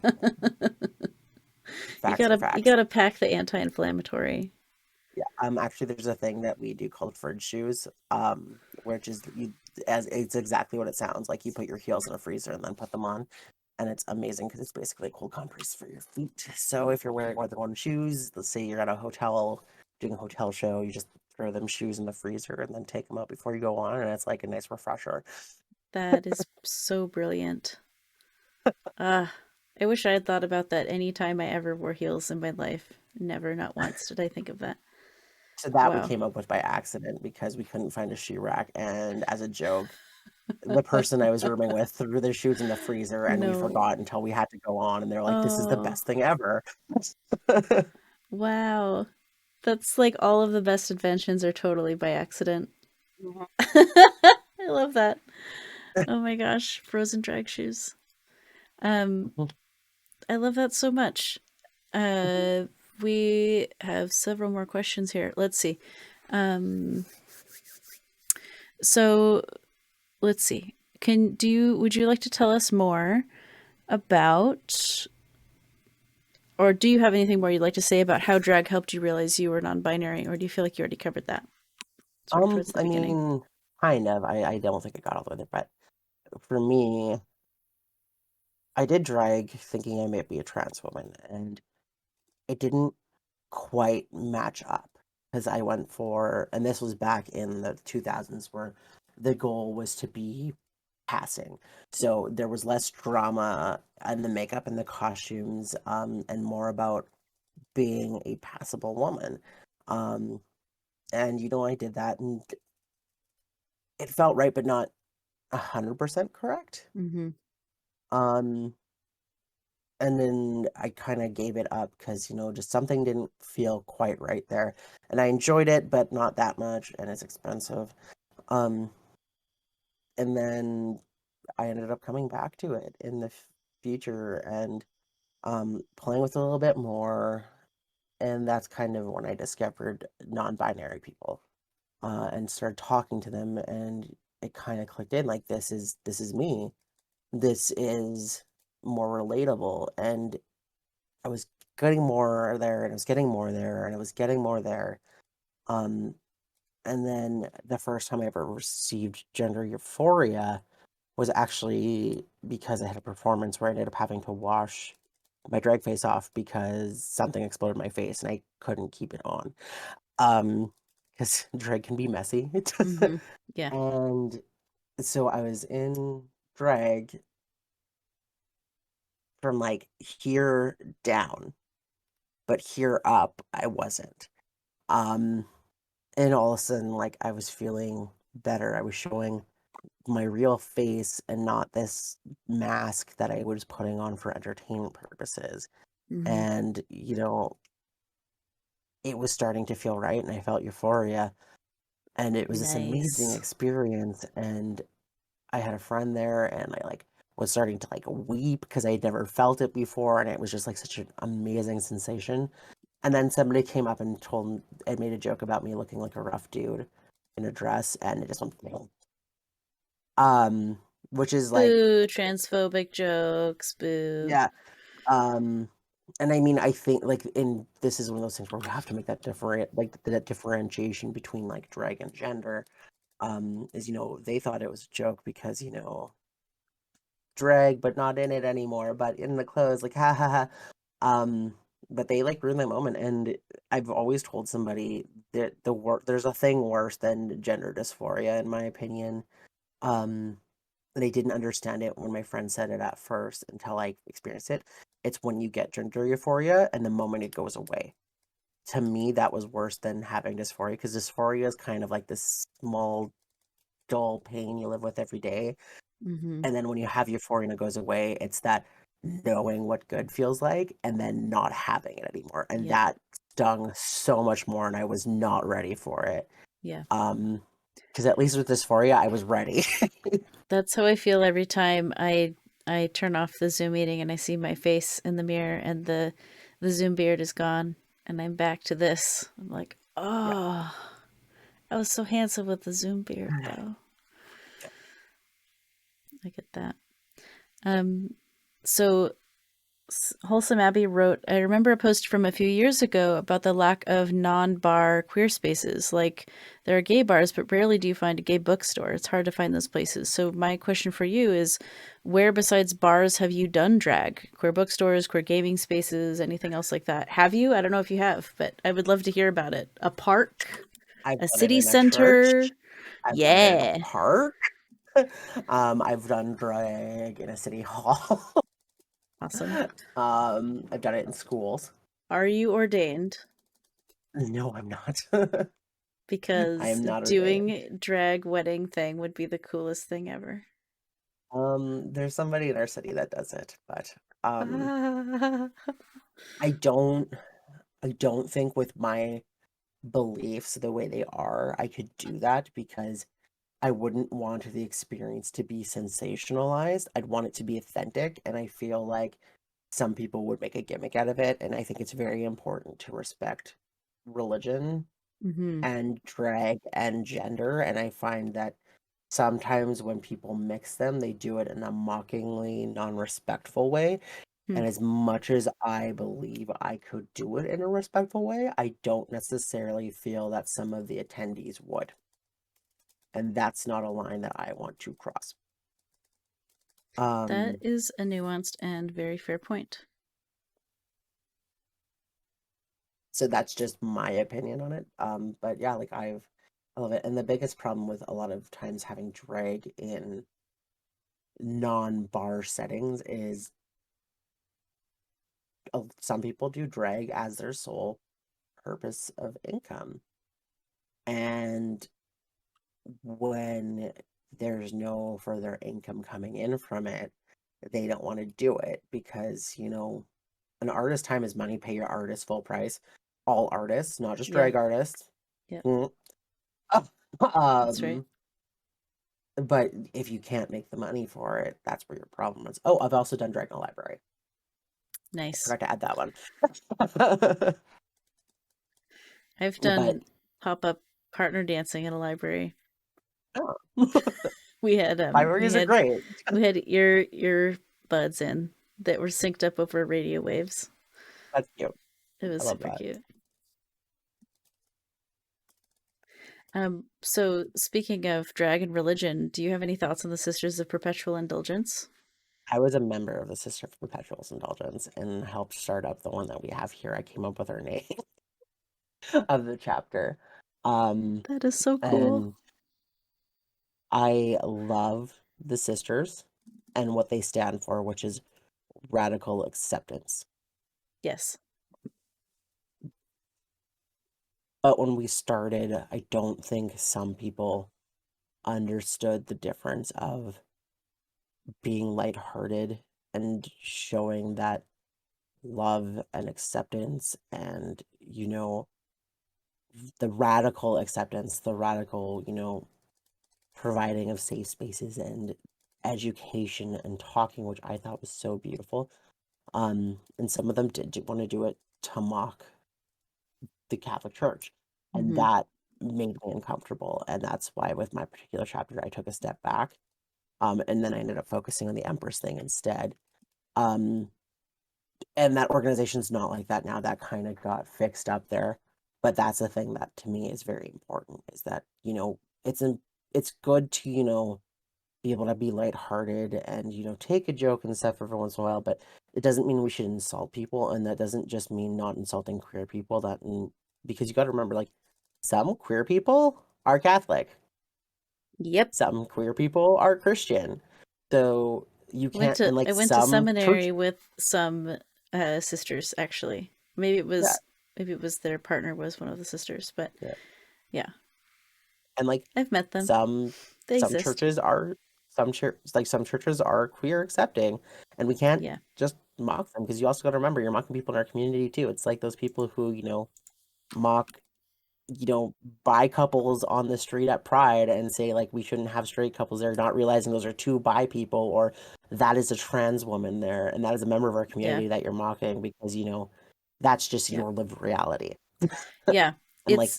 Facts are You facts. gotta pack the anti-inflammatory. Yeah. Actually, there's a thing that we do called fridge shoes, which is as it's exactly what it sounds like. You put your heels in a freezer and then put them on, and it's amazing because it's basically a cold compress for your feet. So if you're wearing more than one shoes, let's say you're at a hotel doing a hotel show, you just throw them shoes in the freezer and then take them out before you go on, and it's like a nice refresher. That is so brilliant. Ah, I wish I had thought about that any time I ever wore heels in my life. Never, not once did I think of that. So that we Wow. came up with by accident because we couldn't find a shoe rack, and as a joke, the person I was rooming with threw their shoes in the freezer, and we No. forgot until we had to go on, and they're like, "This is the Oh, best thing ever." wow. That's like all of the best inventions are totally by accident. Mhm. I love that. Oh my gosh, frozen drag shoes. Um, I love that so much. Uh, we have several more questions here. Let's see. Um, so let's see. Would you like to tell us more about, or do you have anything more you'd like to say about how drag helped you realize you were non-binary, or do you feel like you already covered that sort of towards the I beginning? mean, kind of. I don't think I got all the way there, but for me, I did drag thinking I might be a trans woman, and it didn't quite match up because I went for, and this was back in the 2000s, where the goal was to be passing. So there was less drama and the makeup and the costumes, and more about being a passable woman. Um, and I did that, and it felt right, but not 100% correct. Mm-hmm. Um, and then I kind of gave it up because just something didn't feel quite right there, and I enjoyed it, but not that much, and it's expensive. Um, and then I ended up coming back to it in the future and playing with it a little bit more, and that's kind of when I discovered non-binary people, and started talking to them, and it kind of clicked in like this is me. This is more relatable, and I was getting more there, and it was getting more there, and it was getting more there. Um, and then the first time I ever received gender euphoria was actually because I had a performance where I ended up having to wash my drag face off because something exploded in my face and I couldn't keep it on. Because drag can be messy. Mm-hmm. Yeah. And so I was in drag from like here down, but here up I wasn't. Um, and all of a sudden, like I was feeling better. I was showing my real face and not this mask that I was putting on for entertainment purposes. Mm-hmm. And, it was starting to feel right and I felt euphoria. And it was this amazing Nice. experience. And I had a friend there and I like was starting to like weep because I had never felt it before. And it was just like such an amazing sensation. And then somebody came up and told and made a joke about me looking like a rough dude in a dress, and it just went, um, which is like, Boo, transphobic jokes, boo. yeah, and I mean, I think like in this is one of those things where we have to make that that differentiation between like drag and gender. Is they thought it was a joke because drag, but not in it anymore, but in the clothes, like ha ha ha. Um, but they like ruined that moment, and I've always told somebody that there's a thing worse than gender dysphoria, in my opinion. Um, and I didn't understand it when my friend said it at first until I experienced it. It's when you get gender euphoria and the moment it goes away. To me, that was worse than having dysphoria because dysphoria is kind of like this small, dull pain you live with every day. Mm-hmm. And then when you have euphoria and it goes away, it's that knowing what good feels like and then not having it anymore. And Yep. that stung so much more and I was not ready for it. Yeah. Because at least with dysphoria, I was ready. That's how I feel every time I turn off the Zoom meeting and I see my face in the mirror and the Zoom beard is gone and I'm back to this. I'm like, Yeah. oh, I was so handsome with the Zoom beard though. I get that. Um, so Wholesome Abbey wrote, I remember a post from a few years ago about the lack of non-bar queer spaces. Like, there are gay bars, but rarely do you find a gay bookstore. It's hard to find those places. So my question for you is, where besides bars have you done drag? Queer bookstores, queer gaming spaces, anything else like that? Have you? I don't know if you have, but I would love to hear about it. A park? I've A done it city in a church. center? I've done it in a Yeah. park. I've done drag in a city hall. Awesome. I've done it in schools. Are you ordained? No, I'm not. I Because am not ordained. doing drag wedding thing would be the coolest thing ever. There's somebody in our city that does it, but Ah. I don't I don't think with my beliefs the way they are, I could do that because I wouldn't want the experience to be sensationalized. I'd want it to be authentic, and I feel like some people would make a gimmick out of it, and I think it's very important to respect religion Mm-hmm. and drag and gender, and I find that sometimes when people mix them, they do it in a mockingly non-respectful way. Hmm. And as much as I believe I could do it in a respectful way, I don't necessarily feel that some of the attendees would. And that's not a line that I want to cross. That Um, is a nuanced and very fair point. so that's just my opinion on it. But yeah, like I love it. And the biggest problem with a lot of times having drag in non-bar settings is some people do drag as their sole purpose of income. And when there's no further income coming in from it, they don't want to do it because, an artist time is money, pay your artist full price. All artists, not just Yeah. drag artists. Yep. Mm. That's right. Um, but if you can't make the money for it, that's where your problem is. Oh, I've also done drag in a library. I Nice. forgot to add that one. I've But done pop-up partner dancing in a library. oh. We had we Libraries are had great. we had earbuds in that were synced up over radio waves. That's cute. It was I love super that. cute. So speaking of drag and religion, do you have any thoughts on the Sisters of Perpetual Indulgence? I was a member of the Sister for Perpetual's Indulgence and helped start up the one that we have here. I came up with our name of the chapter. Um, That is so cool. and I love the sisters and what they stand for, which is radical acceptance. Yes. But when we started, I don't think some people understood the difference of being lighthearted and showing that love and acceptance and, the radical acceptance, the radical, providing of safe spaces and education and talking, which I thought was so beautiful. And some of them did want to do it to mock the Catholic Church, and Mm-hmm. that made me uncomfortable. And that's why, with my particular chapter, I took a step back. And then I ended up focusing on the Empress thing instead. Um, and that organization's not like that now. That kind of got fixed up there. But that's the thing that to me is very important is that, it's good to, be able to be lighthearted and, take a joke and stuff every once in a while, but it doesn't mean we should insult people. And that doesn't just mean not insulting queer people because you got to remember, like, some queer people are Catholic, Yep. some queer people are Christian. So you can't, and like I went to some seminary church, with some sisters actually. yeah, Maybe it was their partner was one of the sisters, but yeah. yeah, And like I've met them. some They some exist. churches are some churches are queer accepting, and we can't Yeah. just mock them because you also got to remember you're mocking people in our community too. It's like those people who mock you know bi couples on the street at Pride and say like we shouldn't have straight couples there, not realizing those are two bi people or that is a trans woman there and that is a member of our Yeah. community that you're mocking because that's just Yeah. your lived reality. Yeah. And like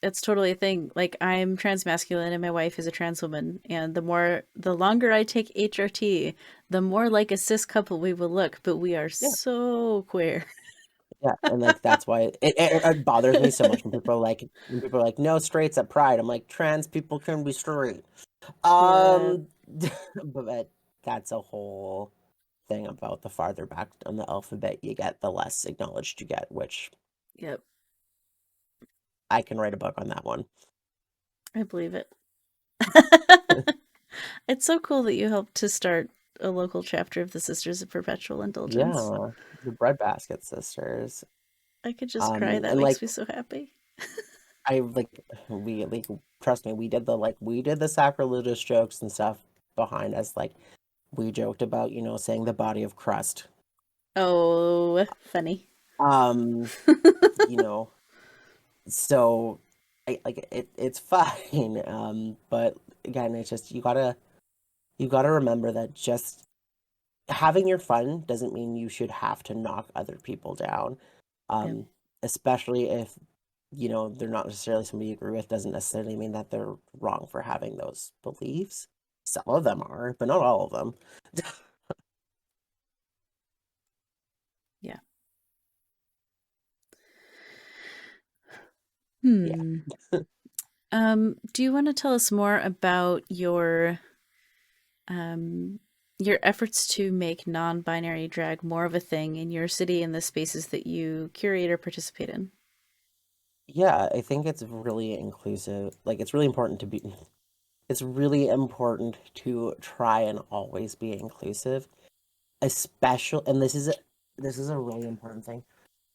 It's totally a thing. Like I'm transmasculine and my wife is a trans woman, and the longer I take HRT, the more like a cis couple we will look, but we are yeah. so queer. Yeah, and like that's why it bothers me so much when people are like no straights at Pride. I'm like trans people can be straight. Yeah. But that's a whole thing about the farther back on the alphabet you get, the less acknowledged you get, which Yep. I can write a book on that one. I believe it. It's so cool that you helped to start a local chapter of the Sisters of Perpetual Indulgence. Yeah, the Breadbasket Sisters. I could just cry. That And makes like me so happy. I like we like trust me, we did the sacrilegious jokes and stuff behind us. Like we joked about, saying the body of crust. Oh, funny. Um, you know, so it's fine. But again, it's just you gotta remember that just having your fun doesn't mean you should have to knock other people down. Yep. Um, especially if they're not necessarily somebody you agree with, doesn't necessarily mean that they're wrong for having those beliefs. Some of them are, but not all of them. Yeah. Yeah. Hmm. Do you want to tell us more about um your efforts to make non-binary drag more of a thing in your city and the spaces that you curate or participate in? Yeah, I think it's really inclusive. Like it's really important to try and always be inclusive, especially and this is a really important thing.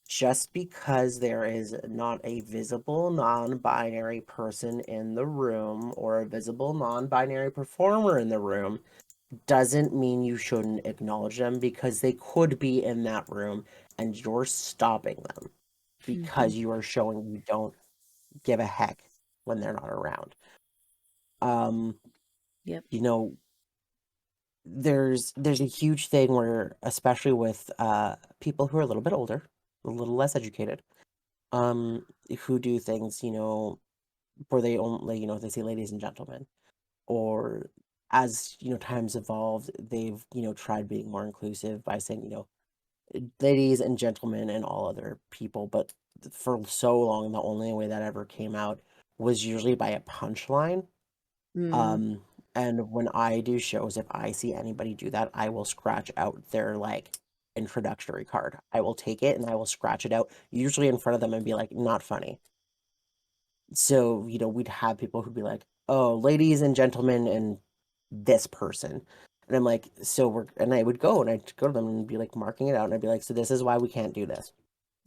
Just because there is not a visible non-binary person in the room or a visible non-binary performer in the room doesn't mean you shouldn't acknowledge them because they could be in that room and you're stopping them Mm-hmm. because you are showing you don't give a heck when they're not around. Um, Yep. you know, there's a huge thing where, especially with people who are a little bit older, a little less educated, um, who do things, where they only, they say ladies and gentlemen, or as times evolved, they've tried being more inclusive by saying ladies and gentlemen and all other people, but for so long, the only way that ever came out was usually by a punchline. Mm. Um, and when I do shows, if I see anybody do that, I will scratch out their like introductory card. I will take it and I will scratch it out, usually in front of them and be like, not funny. So, we'd have people who'd be like, oh, ladies and gentlemen, and this person. And I'm like, and I would go and I'd go to them and be like marking it out. And I'd be like, so this is why we can't do this.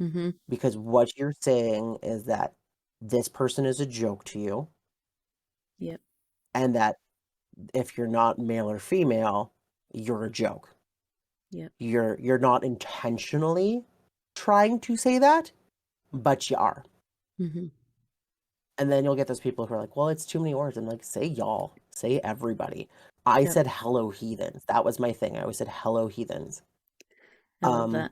Mm-hmm. Because what you're saying is that this person is a joke to you. Yep. And that if you're not male or female, you're a joke. Yep. You're not intentionally trying to say that, but you are. Mm-hmm. And then you'll get those people who are like, well, it's too many words. I'm like, say y'all, say everybody. I Yep. said hello heathens. That was my thing. I always said hello heathens. I love Um, that.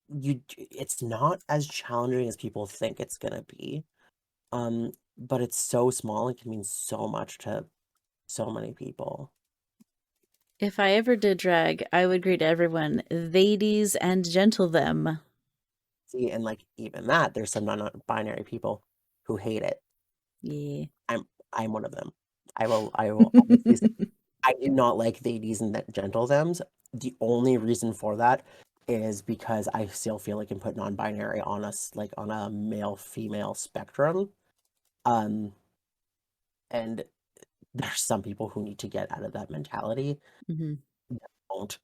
it's not as challenging as people think it's gonna be. But it's so small, it can mean so much to so many people. If I ever did drag, I would greet everyone, ladies and gentle them. See, and like even that, there's some non-binary people who hate it. Yeah. I'm one of them. I will obviously say I do not like ladies and gentle thems. The only reason for that is because I still feel like I can put non-binary on us like on a male female spectrum. Um, and there's some people who need to get out of that mentality. Mm-hmm. Won't.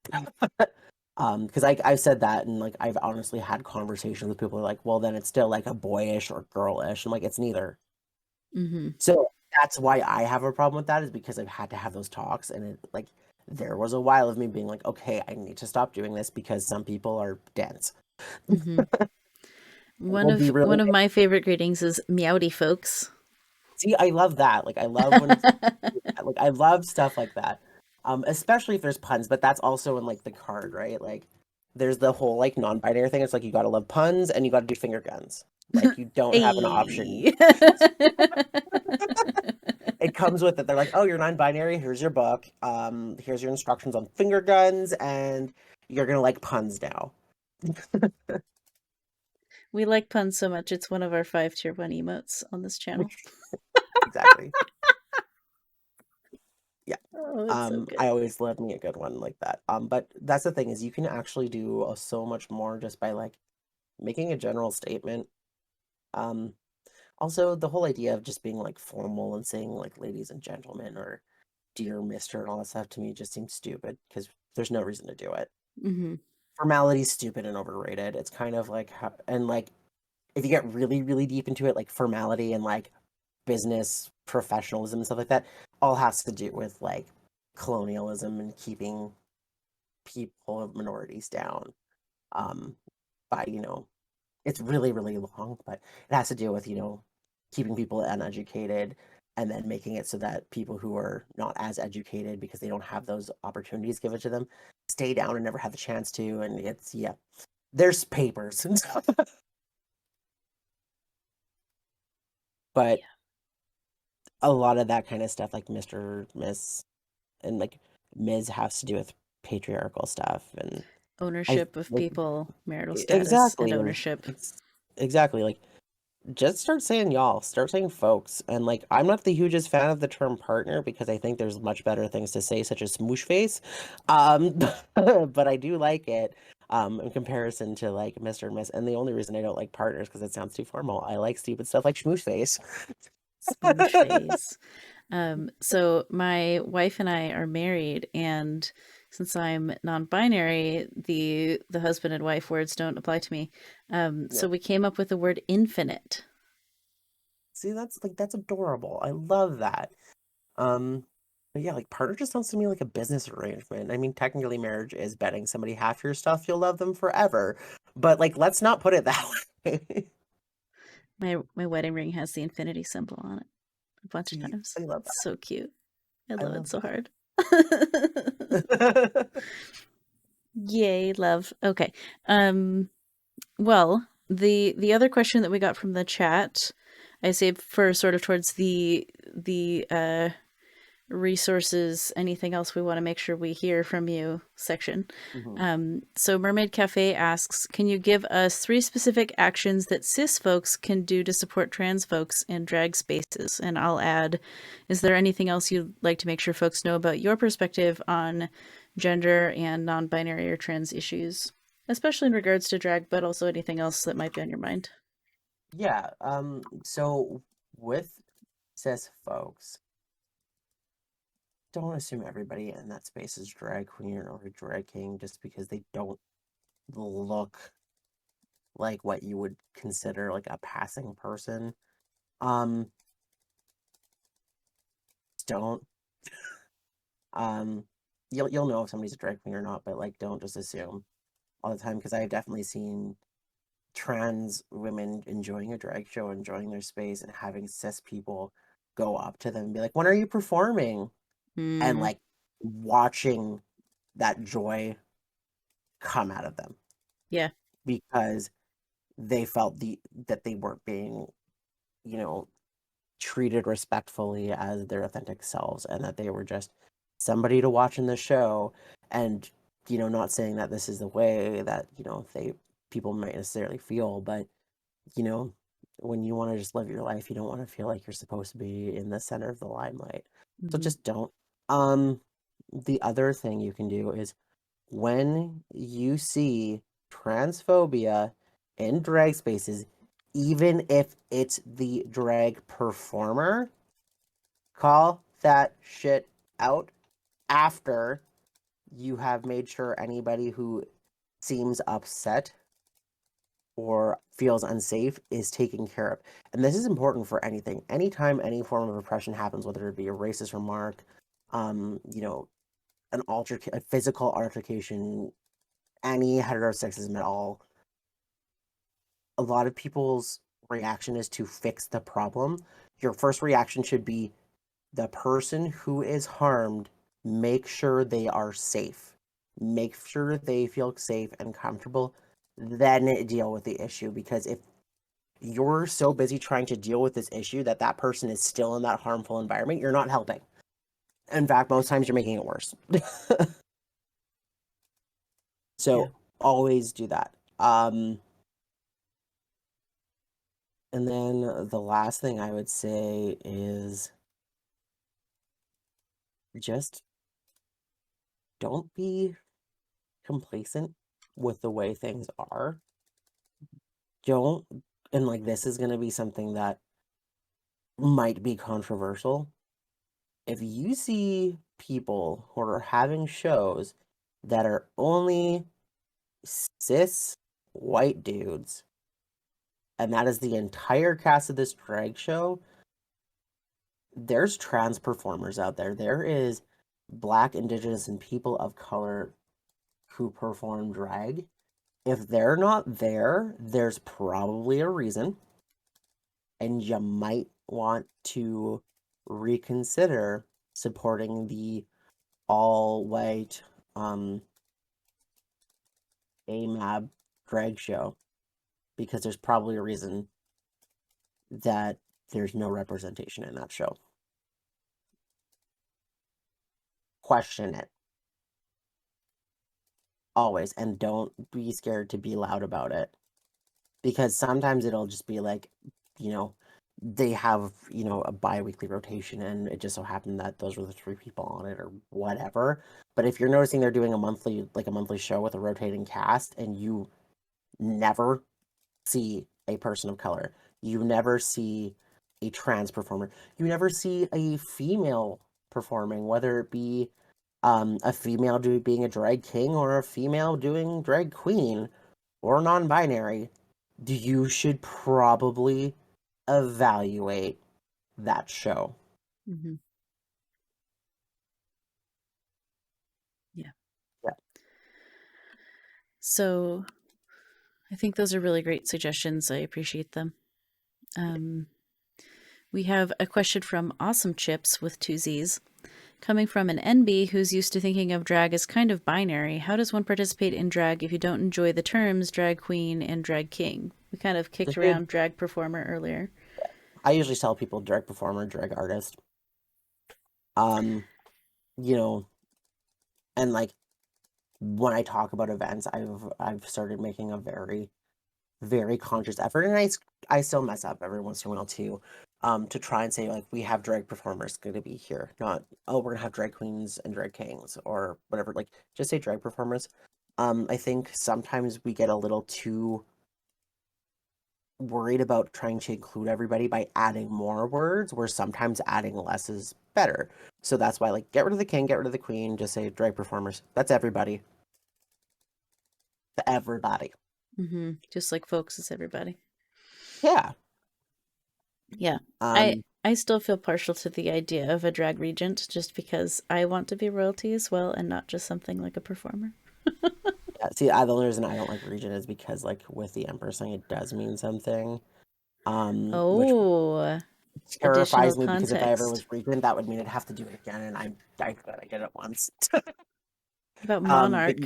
Because I've said that and like I've honestly had conversations with people who are like, well, then it's still like a boyish or girlish. I'm like, it's neither. Mm-hmm. So that's why I have a problem with that is because I've had to have those talks and it like there was a while of me being like, okay, I need to stop doing this because some people are dense. Mm-hmm. It One will be of really one of my favorite greetings is meowdy folks. see, I love that. Like I love when it's like I love stuff like that. Especially if there's puns, but that's also in like the card, right? Like there's the whole like non-binary thing. It's like you gotta love puns and you gotta do finger guns. Like you don't have an option. Hey. It comes with it. They're like, oh, you're non-binary. Here's your book. Here's your instructions on finger guns, and you're gonna like puns now. We like puns so much, it's one of our 5 tier 1 emotes on this channel. Exactly. Yeah. Oh, it's so good. I always love me a good one like that. But that's the thing is you can actually do so much more just by like making a general statement. Um, Also the whole idea of just being like formal and saying like ladies and gentlemen or dear mister and all that stuff to me just seems stupid because there's no reason to do it. Mm-hmm. Formality's stupid and overrated. It's kind of like and like if you get really really deep into it, like formality and like business professionalism and stuff like that, all has to do with like colonialism and keeping people of minorities down. Um, by it's really really long, but it has to do with keeping people uneducated and then making it so that people who are not as educated because they don't have those opportunities given to them stay down and never have the chance to. And it's yeah, there's papers and stuff. But Yeah. a lot of that kind of stuff like Mr. Miss and like Ms. has to do with patriarchal stuff and I Ownership of like people, marital status, and exactly ownership. exactly like just start saying y'all, start saying folks. And like, I'm not the hugest fan of the term partner because I think there's much better things to say, such as smoosh face. Um, but I do like it in comparison to like Mr. and Miss. And the only reason I don't like partners because it sounds too formal. I like stupid stuff like smoosh face. Smoosh face. So my wife and I are married, and since I'm non-binary, the husband and wife words don't apply to me. Yeah. So we came up with the word infinite. See, that's adorable. I love that. Um, but yeah, like partner just sounds to me like a business arrangement. I mean, technically marriage is betting somebody half your stuff, you'll love them forever. But like, let's not put it that way. My wedding ring has the infinity symbol on it a bunch of See, times. I love It's so cute. I I love it love so hard. that. Yay, love. Okay. Well, the other question that we got from the chat, I saved for sort of towards the resources, anything else we want to make sure we hear from you section. Mm-hmm. So Mermaid Cafe asks, can you give us 3 specific actions that cis folks can do to support trans folks in drag spaces? And I'll add, is there anything else you'd like to make sure folks know about your perspective on gender and non-binary or trans issues, especially in regards to drag, but also anything else that might be on your mind? Yeah. So with cis folks, don't assume everybody in that space is drag queen or drag king just because they don't look like what you would consider like a passing person. Um, don't. Um, you'll know if somebody's a drag queen or not, but like don't just assume all the time because I've definitely seen trans women enjoying a drag show, enjoying their space, and having cis people go up to them and be like, "When are you performing?" And Mm, like watching that joy come out of them yeah. because they felt that they weren't being, you know, treated respectfully as their authentic selves and that they were just somebody to watch in the show. And not saying that this is the way that they people might necessarily feel, but you know when you want to just live your life, you don't want to feel like you're supposed to be in the center of the limelight, so Mm-hmm. just don't. um the other thing you can do is when you see transphobia in drag spaces, even if it's the drag performer, call that shit out after you have made sure anybody who seems upset or feels unsafe is taken care of. And this is important for anything. Anytime any form of oppression happens, whether it be a racist remark, um, you know, a physical altercation, any heterosexism at all, a lot of people's reaction is to fix the problem. Your first reaction should be the person who is harmed, make sure they are safe. Make sure they feel safe and comfortable, then deal with the issue. Because if you're so busy trying to deal with this issue that that person is still in that harmful environment, you're not helping. In fact, most times you're making it worse. Yeah. So always do that. And then the last thing I would say is just don't be complacent with the way things are. Don't, and like this is going to be something that might be controversial. If you see people who are having shows that are only cis white dudes, and that is the entire cast of this drag show, there's trans performers out there. There is Black, Indigenous, and people of color who perform drag. If they're not there, there's probably a reason, and you might want to reconsider supporting the all white AMAB drag show because there's probably a reason that there's no representation in that show. Question it always, and don't be scared to be loud about it because sometimes it'll just be like, you know, they have, a bi-weekly rotation and it just so happened that those were the 3 people on it or whatever. But if you're noticing they're doing a monthly show with a rotating cast and you never see a person of color, you never see a trans performer, you never see a female performing, whether it be a female being a drag king or a female doing drag queen or non-binary, you should probably evaluate that show. Mm-hmm. Yeah. Yeah. So I think those are really great suggestions. I appreciate them. Um, we have a question from Awesome Chips with 2 Z's. Coming from an NB who's used to thinking of drag as kind of binary, how does one participate in drag if you don't enjoy the terms drag queen and drag king? We kind of They kicked should. around drag performer earlier. I usually tell people drag performer, drag artist. Um, you know, and like when I talk about events, I've started making a very, very conscious effort, and I still mess up every once in a while too, to try and say like we have drag performers going to be here, not oh we're gonna have drag queens and drag kings or whatever. Like just say drag performers. I think sometimes we get a little too worried about trying to include everybody by adding more words, where sometimes adding less is better. So that's why like get rid of the king, get rid of the queen, just say drag performers. That's everybody. Everybody. Just like folks is everybody. Yeah. Yeah. I Um I still feel partial to the idea of a drag regent just because I want to be royalty as well and not just something like a performer. yeah, see, the only reason I don't like regent is because like with the emperor thing it does mean something. Which Oh, additional terrifies me because if I ever context was regent, that would mean I'd have to do it again, and I glad I did it once. about But monarch.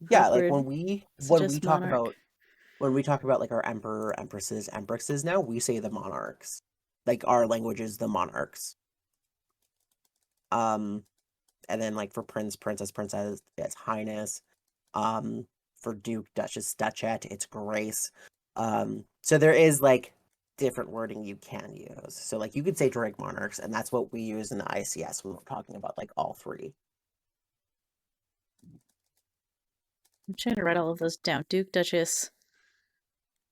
yeah, like Awkward. when we Suggest talk monarch. about like our emperor, empresses now, we say the monarchs. Like our language is the monarchs. Um, and then like for prince, princess, princess, it's highness. For duke, duchess, duchette, it's grace. So there is like different wording you can use. So like you could say drag monarchs, and that's what we use in the ICS when we're talking about like all three. I'm trying to write all of those down. Duke, Duchess,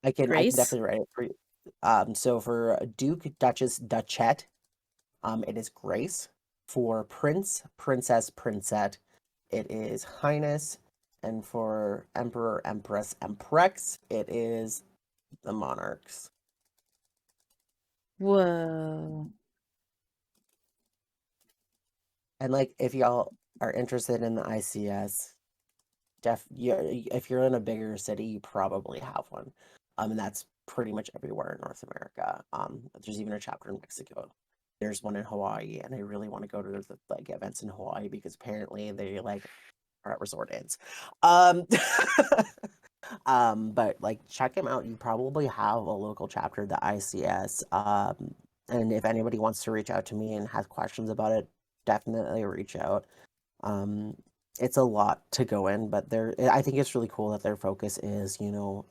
I can Grace. definitely write it for you. So for duke, duchess, duchette, it is grace. For prince, princess, princette, it is highness. And for emperor, empress, emprex, it is the monarchs. Whoa. And like if y'all are interested in the ICS, if you're in a bigger city, you probably have one. And that's pretty much everywhere in North America. There's even a chapter in Mexico. There's one in Hawaii, and I really want to go to the like events in Hawaii because apparently they like are at resort inns. Um, but like check them out. You probably have a local chapter of the ICS. And if anybody wants to reach out to me and has questions about it, definitely reach out. Um, it's a lot to go in, but I think it's really cool that their focus is,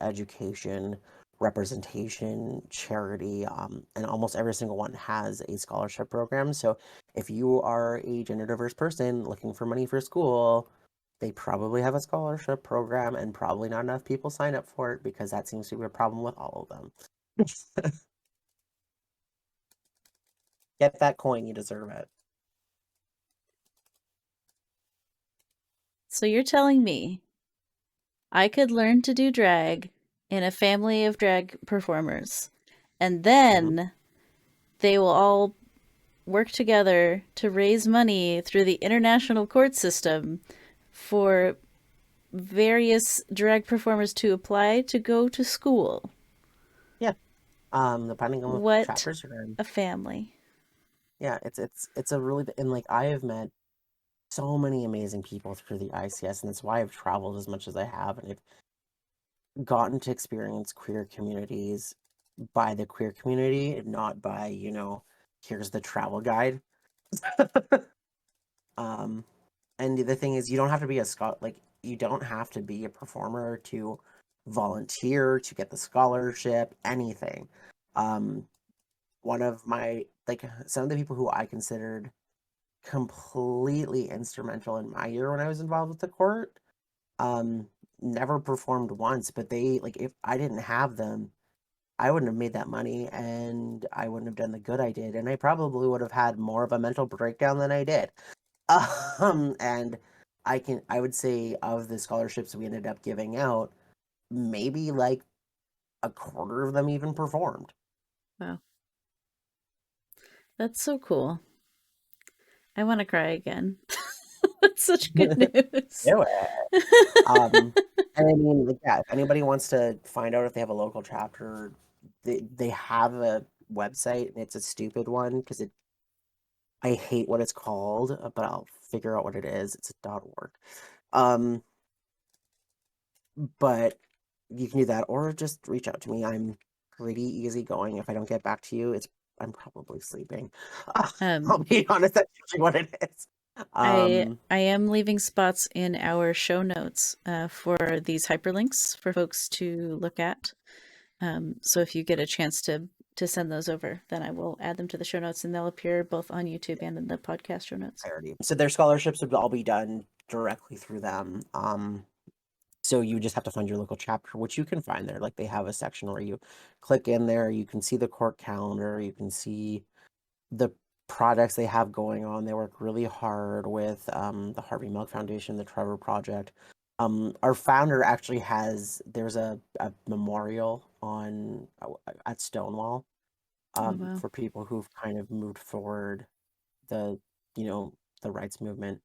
education, representation, charity, and almost every single one has a scholarship program. So if you are a gender diverse person looking for money for school, they probably have a scholarship program, and probably not enough people sign up for it because that seems to be a problem with all of them. Get that coin, you deserve it. So you're telling me I could learn to do drag in a family of drag performers, and Mhm. then they will all work together to raise money through the international court system for various drag performers to apply to go to school. Yeah. Depending on what What chapters you're in. a family. Yeah, it's a really and like I have met so many amazing people through the ICS, and that's why I've traveled as much as I have, and I've gotten to experience queer communities by the queer community, and not by, here's the travel guide. Um, and the thing is, you don't have to be you don't have to be a performer to volunteer, to get the scholarship, anything. Um, one of my like some of the people who I considered completely instrumental in my year when I was involved with the court. Um, Never performed once, but they like if I didn't have them, I wouldn't have made that money and I wouldn't have done the good I did, and I probably would have had more of a mental breakdown than I did. And I would say of the scholarships we ended up giving out, maybe like a quarter of them even performed. Wow. That's so cool. I want to cry again. That's such good news. Do it. Um, and I mean, like, yeah, if anybody wants to find out if they have a local chapter, they have a website, and it's a stupid one because I hate what it's called, but I'll figure out what it is. It's a .org. Um, but you can do that or just reach out to me. I'm pretty easygoing. If I don't get back to you, I'm probably sleeping. Um, I'll be honest, that's usually what it is. I am leaving spots in our show notes for these hyperlinks for folks to look at. So if you get a chance to send those over, then I will add them to the show notes, and they'll appear both on YouTube and in the podcast show notes. So their scholarships would all be done directly through them. So you just have to find your local chapter, which you can find there. Like they have a section where you click in there, you can see the court calendar, you can see the projects they have going on. They work really hard with the Harvey Milk Foundation, the Trevor Project. Our founder actually there's a memorial on at Stonewall Oh wow. for people who've kind of moved forward the you know the rights movement,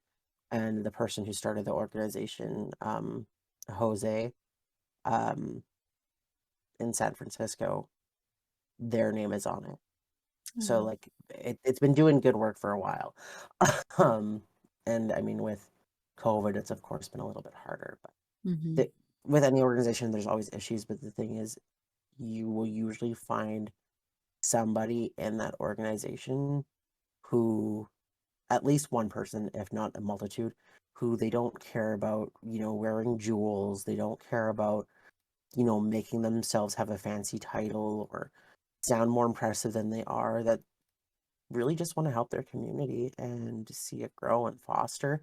and the person who started the organization, Jose, um, in San Francisco, their name is on it. Oh So wow. like it's been doing good work for a while. um, and I mean with COVID, it's of course been a little bit harder, but Mm-hmm. the, with any organization, there's always issues. But the thing is, you will usually find somebody in that organization who, at least one person, if not a multitude, who they don't care about, wearing jewels. They don't care about, making themselves have a fancy title or sound more impressive than they are. That really just want to help their community and see it grow and foster.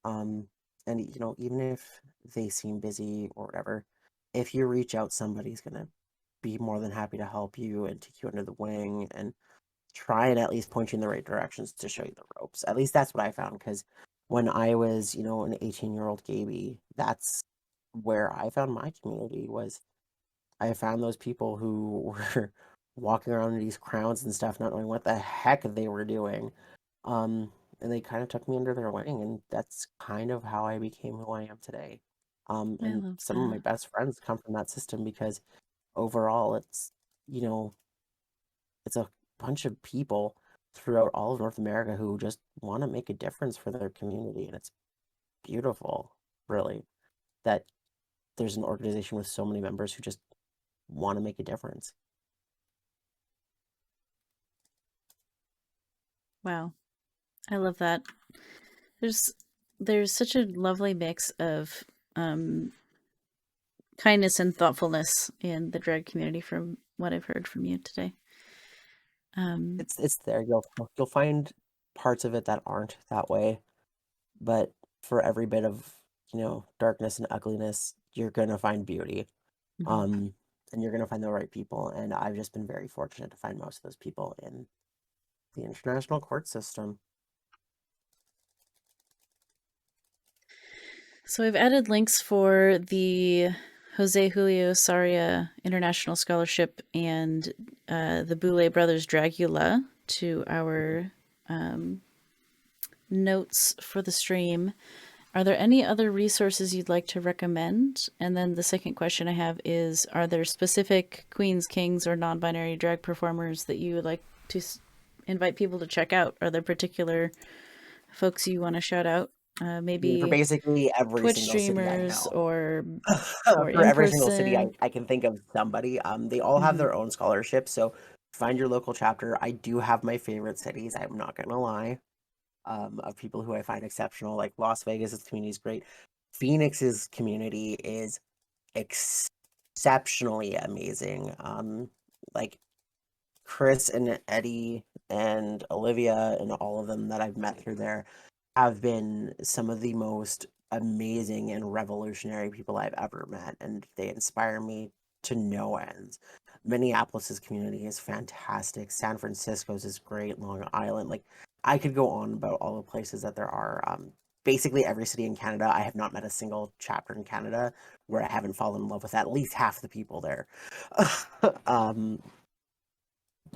Um, and even if they seem busy or whatever, if you reach out, somebody's gonna be more than happy to help you and take you under the wing and try and at least point you in the right directions to show you the ropes. At least that's what I found, because when I was, an 18-year-old Gaby, that's where I found my community. Was I found those people who were walking around in these crowns and stuff, not knowing what the heck they were doing. Um, and they kind of took me under their wing, and that's kind of how I became who I am today. I And love some of my that. best friends come from that system, because overall you know, it's a bunch of people throughout all of North America who just want to make a difference for their community. And it's beautiful, really, that there's an organization with so many members who just want to make a difference. Wow. I love that. There's there's such a lovely mix of um kindness and thoughtfulness in the drag community from what I've heard from you today. Um, It's there. You'll find parts of it that aren't that way, but for every bit of, darkness and ugliness, you're gonna find beauty. mhm. Um, and you're gonna find the right people. And I've just been very fortunate to find most of those people in the international court system. So I've added links for the Jose Julio Saria International Scholarship and the Boulay Brothers Dragula to our um, notes for the stream. Are there any other resources you'd like to recommend? And then the second question I have is, are there specific queens, kings, or non-binary drag performers that you would like to invite people to check out? Are there particular folks you want to shout out? I mean, for Maybe basically every Twitch single city I streamers know. or For in every single city, person. I can think of somebody. They all have Mm-hmm. their own scholarships, so find your local chapter. I do have my favorite cities, I'm not gonna lie, of people who I find exceptional. Like Las Vegas's community is great. Phoenix's community is exceptionally amazing. Like Chris and Eddie and Olivia and all of them that I've met through there have been some of the most amazing and revolutionary people I've ever met, and they inspire me to no ends. Minneapolis's community is fantastic. San Francisco's is great. Long Island, like I could go on about all the places that there are. Basically every city in Canada. I have not met a single chapter in Canada where I haven't fallen in love with at least half the people there. um,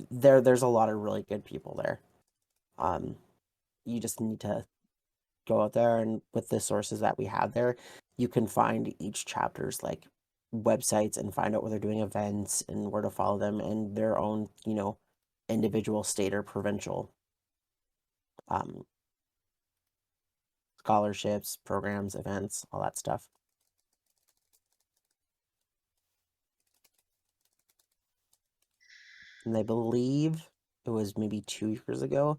there's a lot of really good people there. Um, you just need to go out there, and with the sources that we have there, you can find each chapter's like websites and find out where they're doing events and where to follow them and their own, individual state or provincial um, scholarships, programs, events, all that stuff. And I believe it was maybe 2 years ago,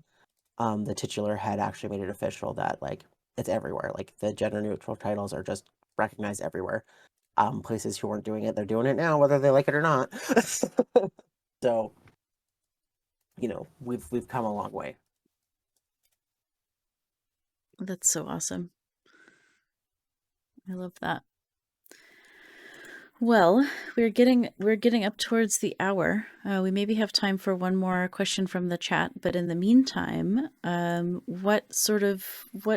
the titular had actually made it official that like it's everywhere. Like the gender neutral titles are just recognized everywhere. Places who weren't doing it, they're doing it now, whether they like it or not. So, we've come a long way. That's so awesome. I love that. Well, we're getting up towards the hour. We maybe have time for one more question from the chat, but in the meantime, what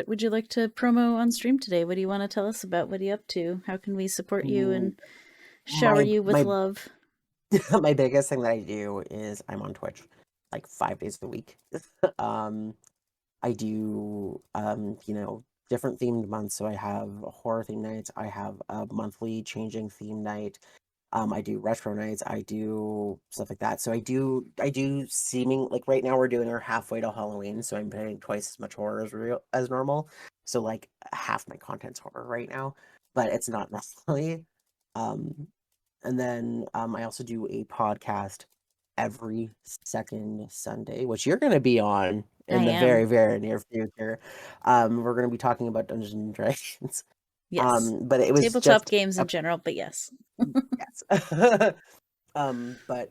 would you like to promo on stream today? What do you want to tell us about? What are you up to? How can we support you and shower My you with my love? my biggest thing that I do is I'm on Twitch like 5 days a week. I do different themed months. So I have horror theme nights. I have a monthly changing theme night. I do retro nights. I do stuff like that. So I do seeming like right now we're doing our halfway to Halloween, so I'm playing twice as much horror as normal. So like half my content's horror right now, but it's not necessarily. Um, and then I also do a podcast every second Sunday, which you're going to be on I in the am. very, very near future. We're going to be talking about Dungeons and Dragons. Yes. But it was Tabletop just games a in general, but yes. yes. But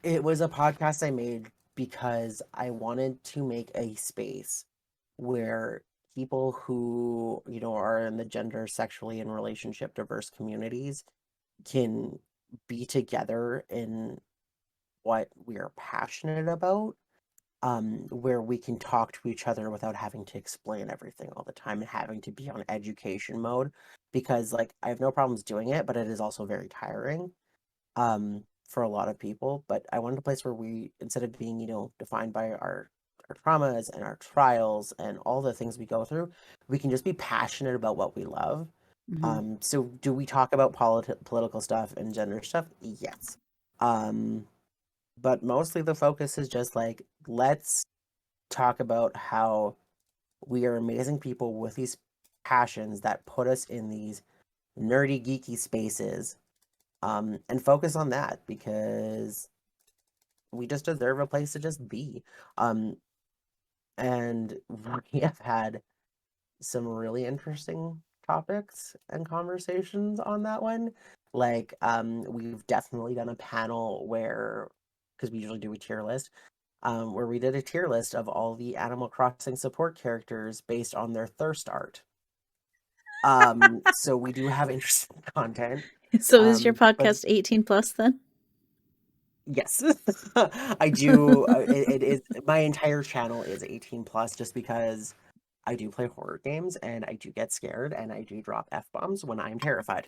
it was a podcast I made because I wanted to make a space where people who, are in the gender, sexually, and relationship diverse communities can be together in what we are passionate about, where we can talk to each other without having to explain everything all the time and having to be on education mode. Because like I have no problems doing it, but it is also very tiring for a lot of people. But I wanted a place where we, instead of being, defined by our traumas and our trials and all the things we go through, we can just be passionate about what we love. Mm-hmm. So do we talk about political stuff and gender stuff? Yes. But mostly the focus is just like, let's talk about how we are amazing people with these passions that put us in these nerdy, geeky spaces, and focus on that because we just deserve a place to just be. Um, and we have had some really interesting topics and conversations on that one. Like, we've definitely done a panel where, because we usually do a tier list, where we did a tier list of all the Animal Crossing support characters based on their thirst art. So we do have interesting content. So is your But podcast 18 plus then? yes, I do. It is my entire channel is 18 plus, just because I do play horror games and I do get scared and I do drop F-bombs when I'm terrified.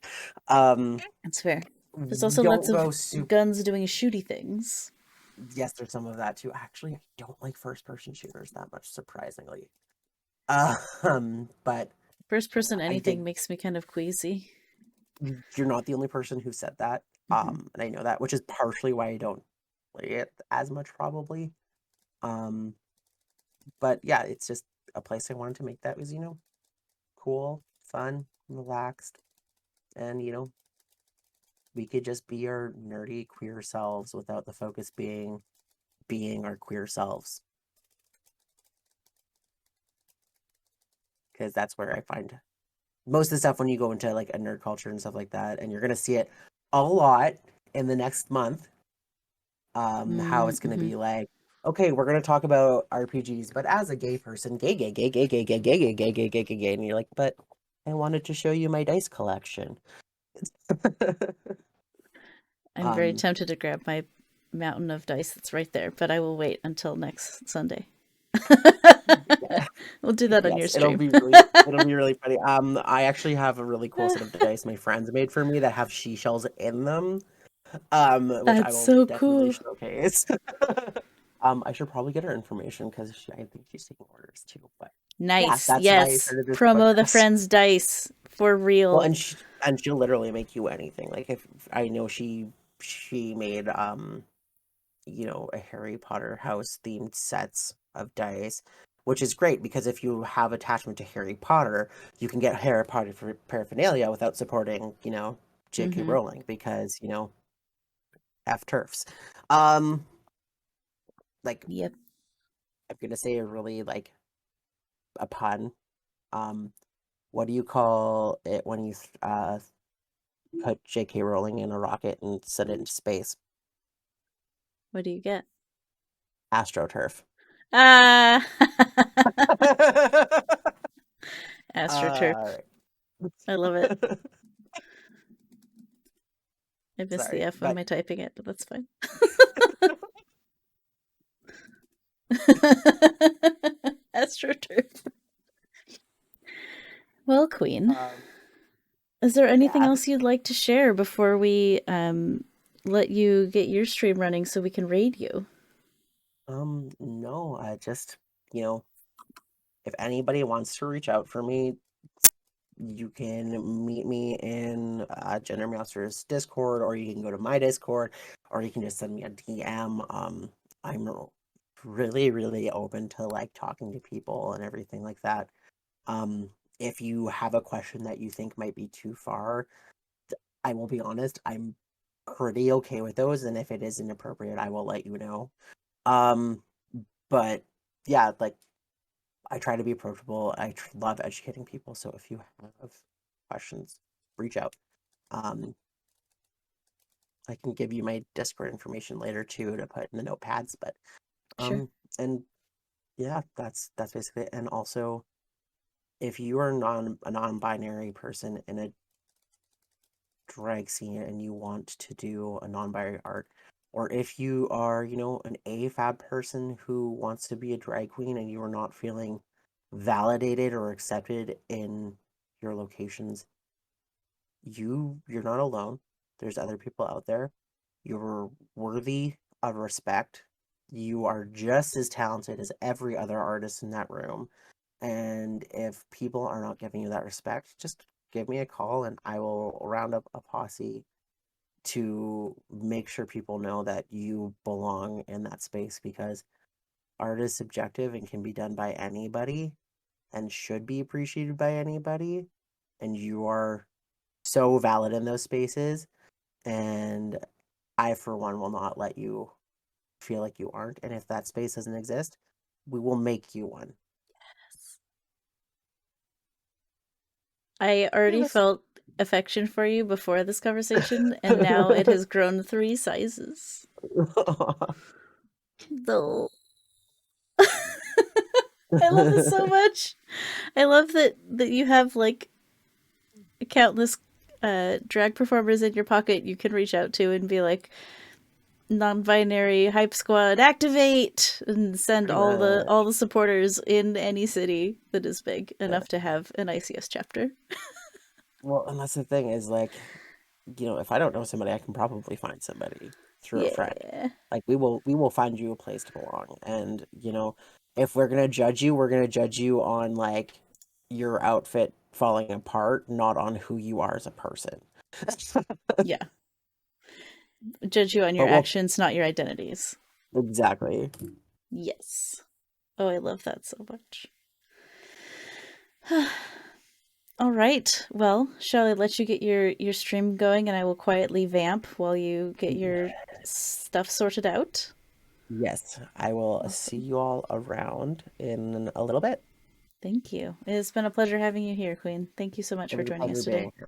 Um, That's fair. There's we also lots don't of go super. guns doing shooty things. Yes, there's some of that too. Actually, I don't like first-person shooters that much, surprisingly. But First person I anything think makes me kind of queasy. you're not the only person who said that. Mm-hmm. And I know that, which is partially why I don't play it as much, probably. Um, but yeah, it's just a place I wanted to make that was, cool, fun, relaxed, and we could just be our nerdy queer selves without the focus being our queer selves. Because that's where I find most of the stuff when you go into like a nerd culture and stuff like that, and you're gonna see it a lot in the next month. How it's gonna Mm-hmm. be like, okay, we're gonna talk about RPGs, but as a gay person, gay, gay, gay, gay, gay, gay, gay, gay, gay, gay, gay, gay, gay, and you're like, but I wanted to show you my dice collection. I'm very um, tempted to grab my mountain of dice that's right there, but I will wait until next Sunday. We'll do that on your yes, it'll stream. be really funny. I actually have a really cool set of dice my friends made for me that have she shells in them. Which I That's will so definitely cool. showcase. I should probably get her information because I think she's taking orders too. But yeah, Nice. that's why I Yes. started this Promo the podcast. friends dice for Well, real. and she'll literally make you anything. Like if I know she made a Harry Potter house themed sets of dice, which is great because if you have attachment to Harry Potter, you can get Harry Potter for paraphernalia without supporting J.K. Mm-hmm. Rowling because F turfs. Um, like Yep. I'm gonna say a really like a pun. Um, what do you call it when you put J.K. Rowling in a rocket and send it into space? What do you get? AstroTurf. Ah, AstroTurf. All I love it. right. I missed the Sorry, F on but my typing it, but that's fine. AstroTurf. Well, Queen, um, is there anything yeah. else you'd like to share before we let you get your stream running so we can raid you? No, I just, you know, if anybody wants to reach out for me, you can meet me in GenderMeowster's Discord, or you can go to my Discord, or you can just send me a DM. I'm really, really open to like talking to people and everything like that. Um, if you have a question that you think might be too far, I will be honest, I'm pretty okay with those, and if it is inappropriate, I will let you know. Um, but yeah, like I try to be approachable. Love educating people. So if you have questions, reach out. Um, I can give you my Discord information later too to put in the notepads. But Sure. and yeah, that's basically it. And also, if you are a non-binary person in a drag scene and you want to do a non-binary art, or if you are, an AFAB person who wants to be a drag queen and you are not feeling validated or accepted in your locations, you're not alone. There's other people out there. You're worthy of respect. You are just as talented as every other artist in that room. And if people are not giving you that respect, just give me a call and I will round up a posse to make sure people know that you belong in that space, because art is subjective and can be done by anybody and should be appreciated by anybody. And you are so valid in those spaces. And I, for one, will not let you feel like you aren't. And if that space doesn't exist, we will make you one. I Yeah, already that's felt affection for you before this conversation, and now it has grown 3 sizes. No. I love this so much. I love that you have like countless drag performers in your pocket you can reach out to and be like, non-binary hype squad activate, and send pretty all much. the supporters in any city that is big enough to have an ICS chapter. Well, and that's the thing is like, if I don't know somebody, I can probably find somebody through a friend. Yeah. Like we will find you a place to belong. And, if we're gonna judge you, we're gonna judge you on like your outfit falling apart, not on who you are as a person. Yeah. Judge you on your But well, actions, not your identities. exactly. Yes. Oh, I love that so much. All right. Well, shall I let you get your stream going and I will quietly vamp while you get your stuff sorted out? Yes, I will see Awesome. you all around in a little bit. Thank you. It's been a pleasure having you here, Queen. Thank you so much It for was a joining us pleasure today. being here.